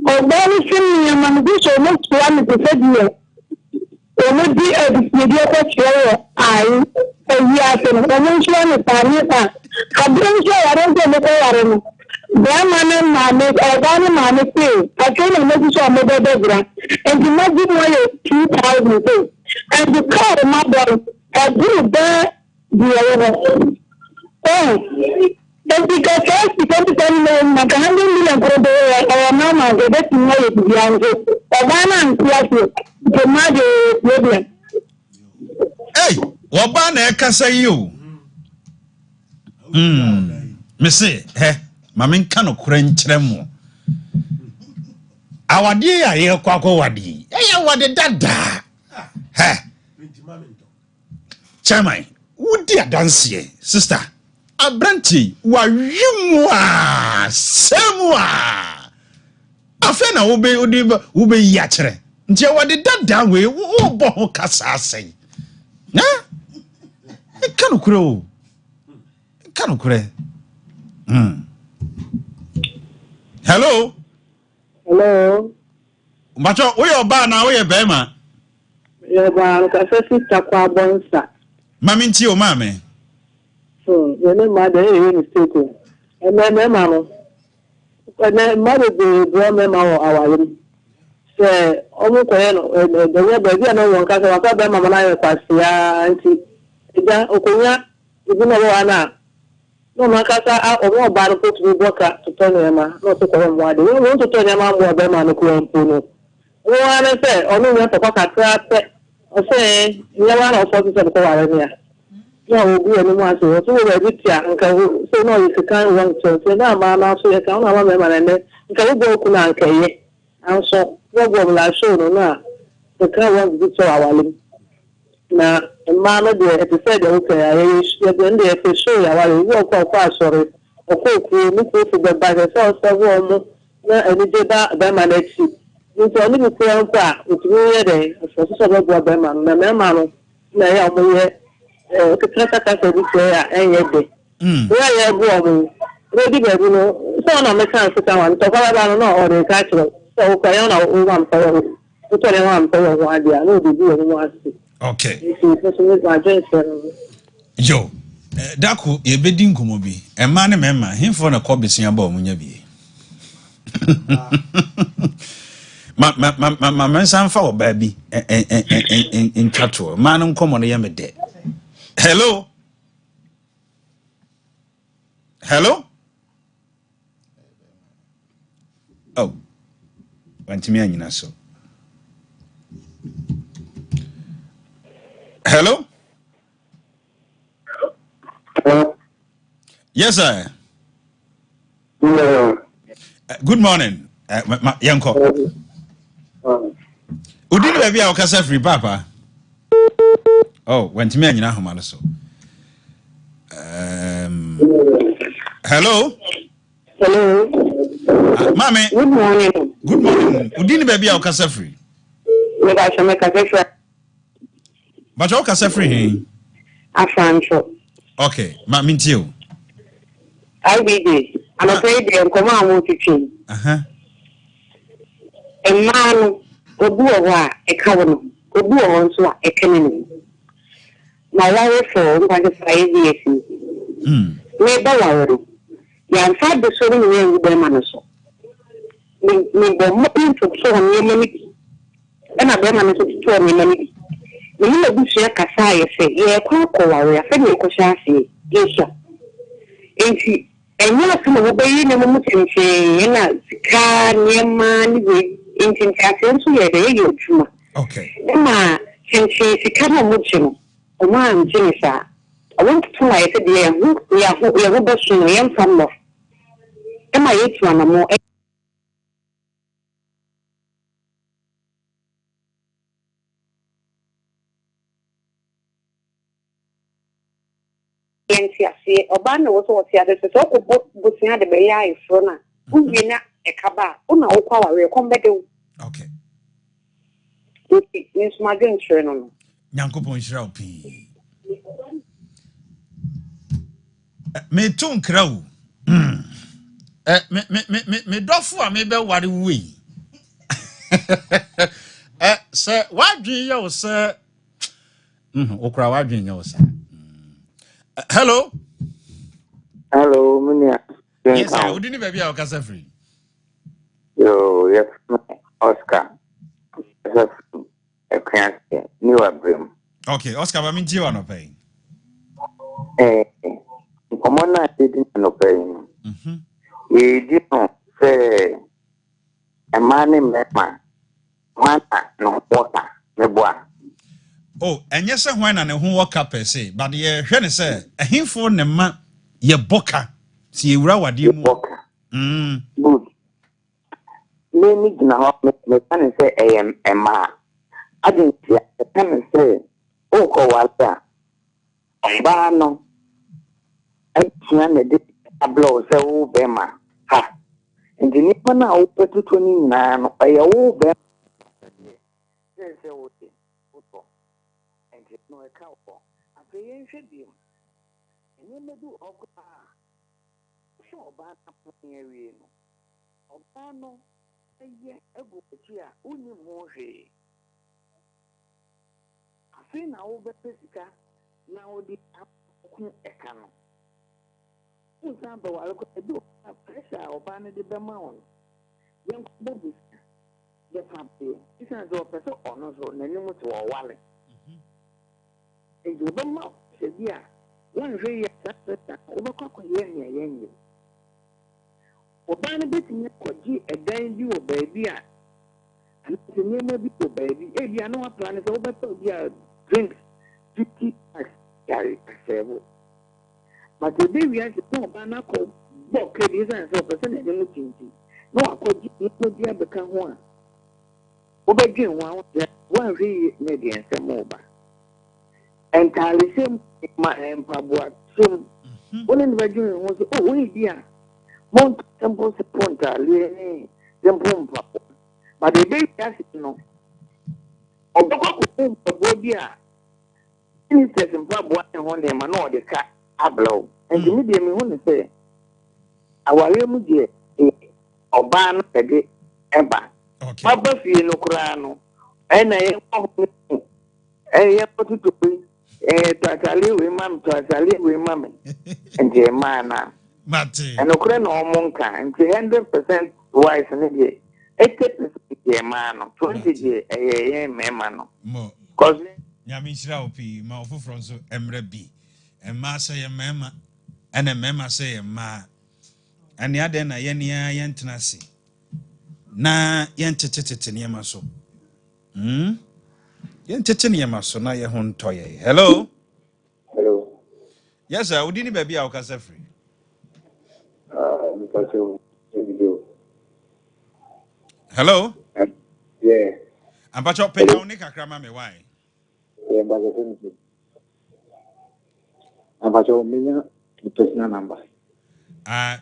Obani sini ya manguso mo twani tefedia. Omo di media ko chero ai ya se no mo twani tani kabrin so yare ko ko yare no. Mane organic mane pay. I can't make sure I'm a better and the magic money 2,000 and the car my brother I do there the because first because to tell me na ka handle me na go do our mama go bet me no be anjo obana and class the mother problem hey oba na ekasa yi o me say ma men ka no kora nkyere mo awade ya ye kwakọ wade wade dada chairman wudi adanse sister abranti wa yimwa semwa afena wo be yi akere nti wade dada we wo bo ho kasa asen na ka no kora o ka no kora hello Macho, we are bar now, we are Bema. Yeah, but I said, Sister Quabonsa. Mammy, your mammy. So, your name, mother, is mistaken. And then, mamma. But then, mother, the grandmama, our say, almost the way baby, no one can talk about Mamma, I was auntie. Okunya, you know, Anna. No, my casa, or more bad put to work to turn him, not to tell him why. We want to turn him out more than man who one say, or no one to talk at or say, you are not 47 hours. No, we are no one to so we're with you, and so no, you can't want to say, no, man, so you can't remember, and then you can go to Nanke. And so, what will I show no? The car wants to be our now, a man of the said, okay, I then they for sure, I will walk off, sorry, or cook, look for the bag of self, and did that by my next. It's only the same part, which we are there, for several Bama, the man, may I will to try to declare any day. Where are you ready, you know, so on the chance to someone, so I don't know, or the catcher, so I don't know one for you. To tell you one for your idea, I know the deal was. Okay. Yo, Daku, ye bedin kumobi. E man memma, him for na kobesia ba omunya bi. Ma mensan fa oba bi in chato. Man nkomo no yeme de. Hello. Hello? Oh. Wantimi anyina so. Hello? Yes, sir. Good morning. Yanko. Udini baby a okasa free papa. Oh, went me anyina homa so. Hello? Hello. Mame. Good morning. Good morning. Udini baby a okasa free. Me ba shame ka free. But you okasa free. Afancho. Okay, ma mintio. IBD. I'm afraid they come out to change. A man obu owa e kawono. Obu owo nso a e kenene. Na yawo for 25 years. Me ba wawo. Ya nfa de so ni nwe be ma no so. Me bo mo into so ni mami. E na be ma no so to ni mami. Me ni busu ya kasa ye se ye kwa ko wawo ya fe ni ko sha se. Yes. Enti enyo asema wo be yi ne mo mutenche na sika niema ni we enti ntiasenso ye de ye odwuma. Okay. Ma chenche sika na mo chino. O ma njenisa. I want to know if they are who we are best to know from more. Am I yet one more? See, Obana was what he had to talk about Busia de Bay Frona, who be not a cabal, on our power, we come back. Okay. It's my grandchildren. Yankopon Israel P. Me tun kraw. Me dofo a me be ware we. Sir, why do you say okra why do you say? Hello. Hello, Munia. Yes, sir. Who didn't baby our casa free? Yo, yes, Oscar. I can't say. New Abrim. Okay, Oscar, I mean, you are not paying. Come on, I didn't know paying. ne mema mata no water me boa oh enye se hwan na ne ho waka per se but ye hwe ne se ahimfo ne ma ye boka si ewura wade mu good me ni gina ho me kan say ema agency kan say o ko wala ba no atia ne de ablo se wo be ma ha ndi ni pa na o petuto ni na no e wo be se wo ti o ndi no e ka o afi yen hwedi ni me du o ka so ba ta po yen no o no eye ego ti a uni mo hwe afi na wo be pesika na wo di akun eka no usan ba wale ko edu pressure oba ne de be ma won yen ko bobu de pape isan zo person ono zo na ni mu to wale edu be ma se dia won hwe ye ta oba ko yen oba ne betimi ko gi edan bi wo baabi a ana se ne ma bi ko baabi e bia no plan se oba to bia drink 50 carry sebo but the day we are to oba na ko bo kedi san se person ne mu tinti no akodi no dia be kan ho a oba gye ho a won hwe ne de ensem oba entirely same ma empabua sim woni ne ba gye ho so oh we dia Mont temple ponta le temple papo but the day that no obako ko papo bia ni sesim papo an ho ne ma no de ka ablo and me de me hu ne say aware mu de oba no pede eba papa fie no kura no na ye ko ye potuto tatale we mam and je mana Mate. And okre no monka nti 100% wise ne de 80% ye man 20 de ye mema no mo cause nyame shira opi ma ofofro nso emre bi emma se ye mema ene mema se ye ma ane ade na ye nia ye ntena se na ye ntetetete ne ma so ye ntete ne ma so na ye ho ntoye hello yes sir udini baby a ukasa free hello yeah ampacho penya oni kakra ma me why yeah but abajo minya personal number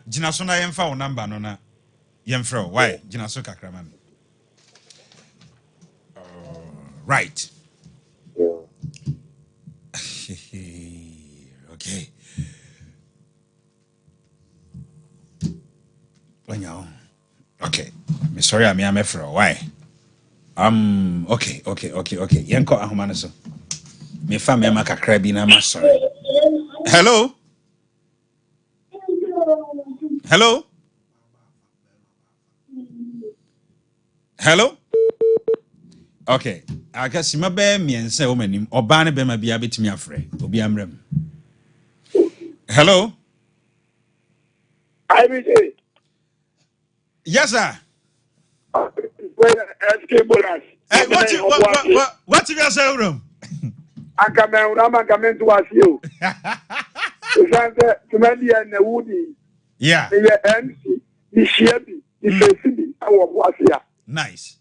jina so na ye mfa wo number no na ye mfro why jina so kakra ma me right okay Wanyao. Okay. Me sorry I am afro. Why? Okay. Yenko ahomane so. Me fa me ma kakra bi na ma sorry. Hello? Hello? Hello? Okay. I guess my be me and say woman oba ne be ma bia betimi afre. Obi amrem. Hello? I will say Yes sir. What you say room? Akamen Ramamen to us you. To Woody. Yeah. The MC, the Shebi, the Fesibi, our Wasia. Nice.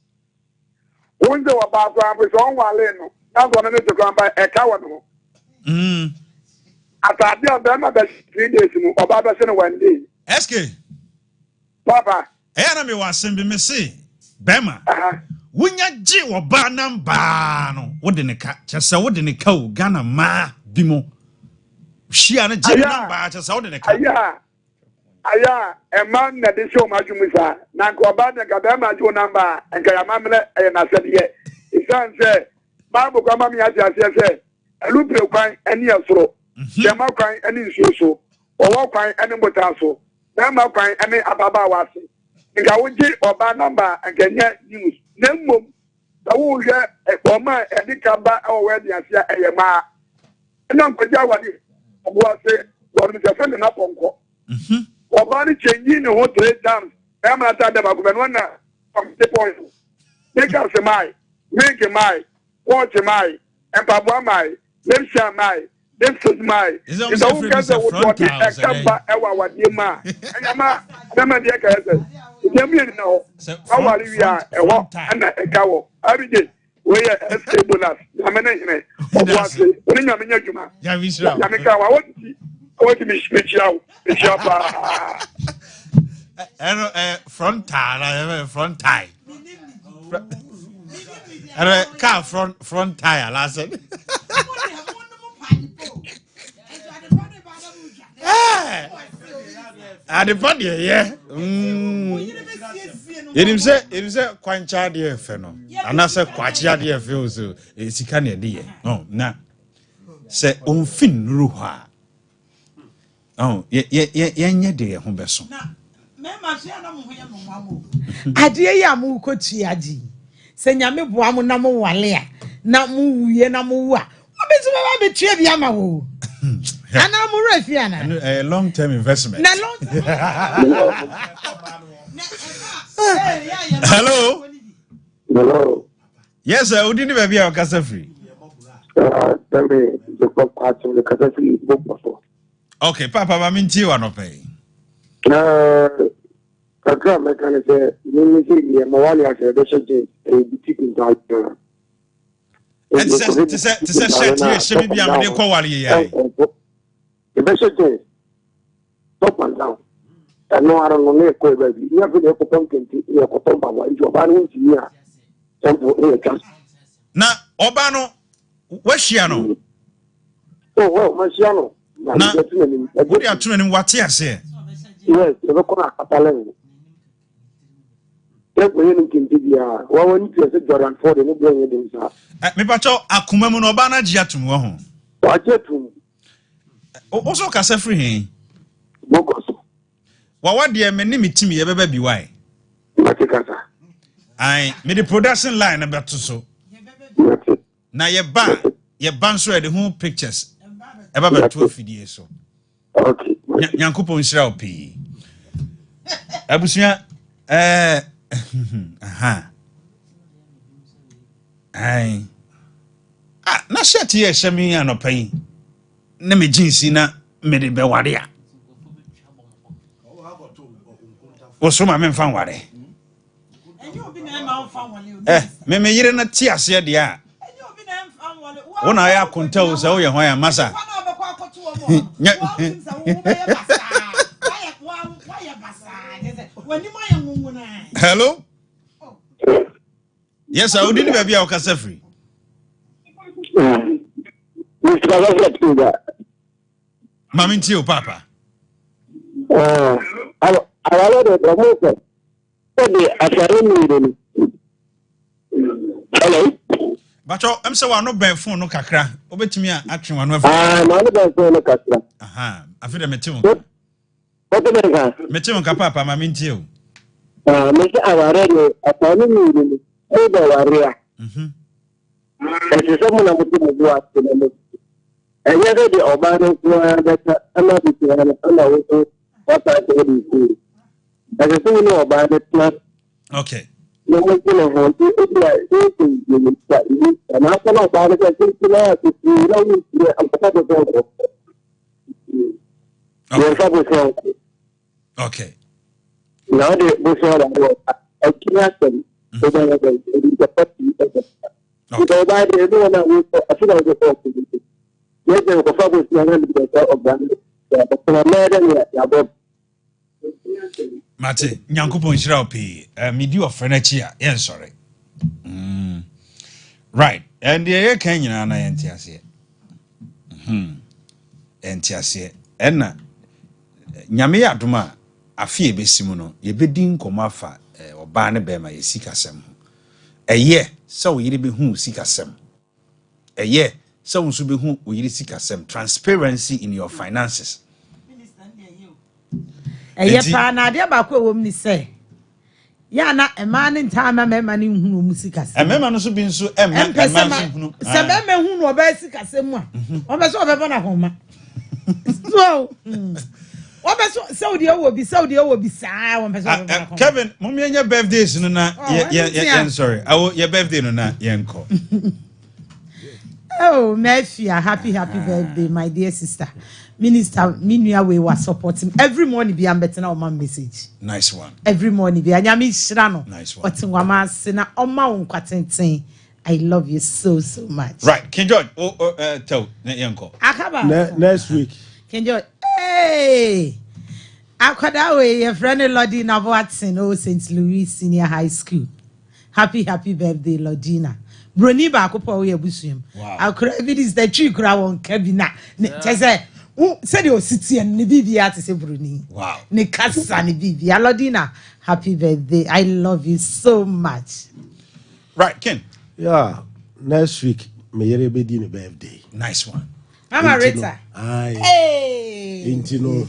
One day about was on Waleno. That's one to go by a coward. At the idea of them about 3 days or Baba Sen 1 day. SK. Papa. Ena me wasen bi me se. Bema. Wunya ji wo ba namba no. Wo de ne ka. Chese wo de ne ka o Ghana ma bi mo. Shia na ji namba chese wo de ne ka. Aya, a man that is show my jumisa. Nanko Bana Gabama jo number and Kayamamle and I said, yeah. His son said, Babu Kamami as I said, a loop of crying any so. Jama crying any so. Or walk crying any motaso. Nama crying any Ababa was. And I would get or bad number and can get news. Nemo. The wool get a woman and the Kaba or where the Asia a ma. And Uncle Jawadi was say, what is a friend enough on call. Obani changing the whole 3 times. I'm not talking about when the point. Make us a my, make a my, watch a my, and Papa my, them shall my, them says my. It's all kinds of what I come back our dear ma. And Yama, Nama dear cousin. You know, how are we are a walk and a cow every day. We are a stable as I mean, when you're in your juma. Yamika, I want to be speech out. Front tie. And car front tire, last said. At the body, yeah. It is a quancha dear feno. And I said, quacha dear feels it's a canny dear. Oh, nah. Say, fin ruha. Oh, yeah, dear, Humberson. Adia ya mu kochi aji. Se nyame boa mu na mu wale a na mu wuye na mu wa. Obetu ba be tue bia ma wo. Ana mu refi ana. A long term investment. Na long term. Hello. Hello. Yes, sir. Who didn't be our casa free? Tell me the part of the casa free book before. Okay, Papa, I'm in Tiwa no pay. Kakra mekane se mimi si ya mawali ya sebeshaje boutique ntaje. Tse shirt ye shemi bia me de kwali ya. Sebeshaje top and down. No ara no ne ko baby. Ya fi de ko tonkenti ya ko tomba wa ijo ba no nti ya. Tempo e ka. Na oba no wahia no. Oh well, mashia no. Na wodi atunu ni wate ase. Yes, you go na katalen. We need to be one to Jordan for the new sir. Me pacho akuma mu no ba na gia tum wo ho. Wa jetum. Also kasa free hin. Bokoso. Wa de me ni mitimi ye beba bi wai. Matikasa. Ai, me the production line na beto so. Na ye ban so e de ho pictures. E ba beto afidie so. Okay. Nyankopon hira opi. Abusua aha. Ai. Ah, na shirt ye shemi anopai. Na me jeans na me de be ware a. Oso ma me mfa ware. Enyo obi na ma mfa wale. Me yire na ti ase de a. Enyo obi na mfa wale. Wona ya konta o se wo ye hwan ya masa. Hello? Yes, I didn't be a casa free. Mammy Tio, Papa. Hello? But I'm so I no bad phone no kakra. Over to me, action one of no kakra. Aha, I feel a metum. What the matter? Metum Papa, Mammy Tio. Make our radio a family meeting. Area. And someone of the and yet the Obama that I'm not what I do. And the thing about it, okay. No one can hold it. And after about it, I think you know, okay. Now the I can't them. Mate, Nyankopon hira opi. Me di ofrena chi a, yen sorry. Right. And the kan nyina na yenti ase. Enti ase. Enna nyame adoma afie besimu no ye bedi nkoma afa oba ne bema ye sikasem ho. Eye se wo yire be hu sikasem. Eye se wo so be hu wo yire sikasem. Transparency in your finances. Eye pa na de ba ko wom ni se. Ya na ema ne ntama mema ne hu no sikasem. Mema no so bi nso ema hunu. Se mema hu no oba sikasem a. Oba so oba na homa. So Saudi will be sad. Kevin, mommy and your birthdays no na sorry. Your birthday no na yenko. Oh, Mefia, happy birthday, my dear sister. Minister, Minia we was supporting every morning. Be am better now my message. Nice one. Every morning be anyami shrano. Nice one. But wama sena oma unkwaten. I love you so much. Right, King George. Tell yenko. Akaba. Next week. King George. Hey. Akwadawe, your friend Lodina Watson, St. Louis Senior High School. Happy birthday, Lodina. Broni ba ko po we abusum. Akra evidence the tree kra won kabina. Say said your city and ni bibia to say Bruni. Wow. Ni kasa ni bibia. Lodina, happy birthday. I love you so much. Right, Ken. Yeah, next week me yere be di ni birthday. Nice one. Mama Rita. Aye. Hey. Intino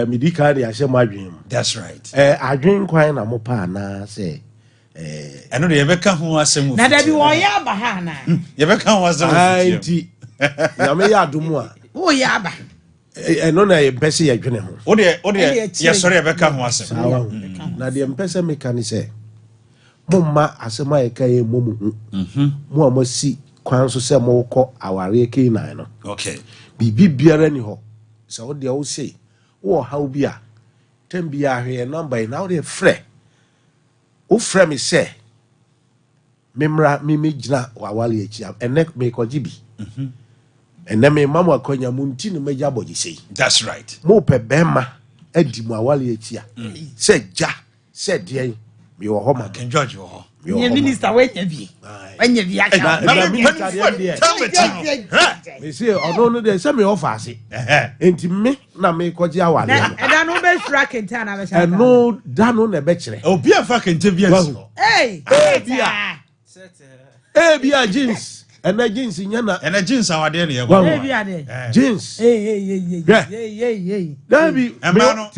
me di ka de ahye madwen. That's right. Adwen kwan na mo pa na say eno de yebeka ho asem. Na da bi wo ya ba ha na. Yebeka ho asem. Aye ti. Na me ya domu a. Wo ya ba. Eno na ye bese ye dwene ho. O de ye sorry yebeka ho asem. Na de mpese me kan say momma asema ye kai momu hu. Mo amasi kwan so say mo kọ aware K9 no. Okay. Bibi biara ni ho. So wo de wo say wo haw bi a tembia hwe number na wo de frɛ. Wo frɛ me say memra me gina awale achi ene me koji bi. Ene me mama akonya munti no meja boji sei. That's right. Mo pe bema adi mu awale achi a. Say ja, say de me wo ho ma King George wo ho. Ye minister we nya bi. Anya bi aka. Me say odo de say me offer ase. Enti me na me koji awale. Na no be sura kenta na be sha. No da no na be kire. Obi afa kente bi aso. Hey. Bia jeans. And jeans nya na. And jeans awade na ye go. Jeans. Hey. That be emano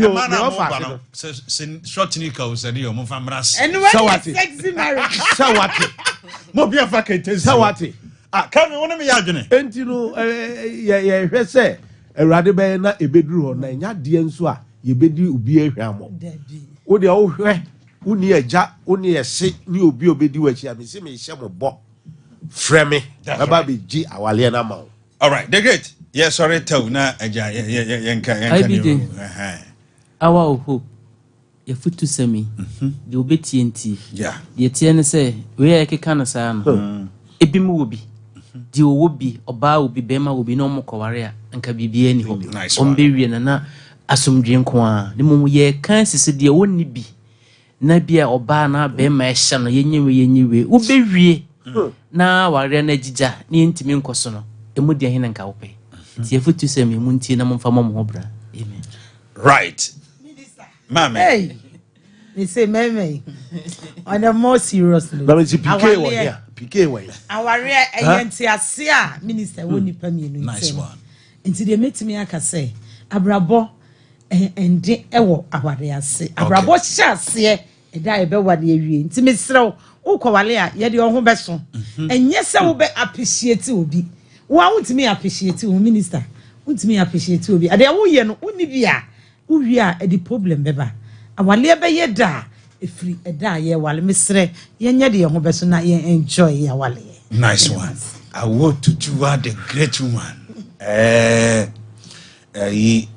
short nika o said you mo famras. And when sexy marriage. Sawati. Mo bia fa kente. Sawati. Come wona me ya adwene. Enti no ye hwe se Awurade be na ebeduru ho na nya de nso a ye bedi obi ehwamo. Wo de wo hwe uni eja uni ese ni obi obedi wachi a me se me hye mo bo. Frame aba be gi awale na ma. All right, the great. Yes, sorry tell na eja yenka. Our hope. Ye futu semi. The obeti enti. Yeah. Ye tie ne say we ye keka na sa no. Ebi mu obi. Di obi oba obi bema obi no mo kware a nka bibia ni ho. Ombe wie na asomdwe nko a. Ne mo ye kan sisi de wonni bi. Na bia oba na bema ehya no yenyewe wo be wie. Na ware na jija ni ntimi nkoso no emu de hene nka wope tie futu se me mu ntie na mo mfa mo ho bra amen. Right, mama. Hey, they say meme on a more serious note. That means PK one here. PK one. Aware ayenti ase a minister woni pa mienu. Nice one. Nti de metimi aka say abrabo ende ewo aware ase abrabo hya ase eda ebe wade awie nti mesrew ukwale a ye de ho beso enye se wo be appreciate obi wo wontimi appreciate wo minister wontimi appreciate obi ade wo ye no uni bia wo wi a e di problem beba awale be ye da efri eda ye wale mesre ye nye de ho beso na ye enjoy ya wale. Nice one. I want to the great woman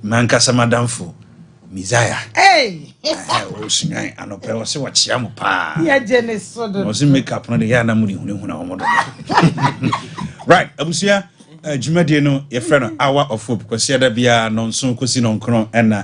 mankasa madamfo Mizaya. Hey. O sinai anope o se wachia mo pa. Ya jene sodo. O se makeup no de ya na muri hu na homodo. Right, abusia jumade no ye frɛ no hour of hope because ya da bia nonso kosi no nkron na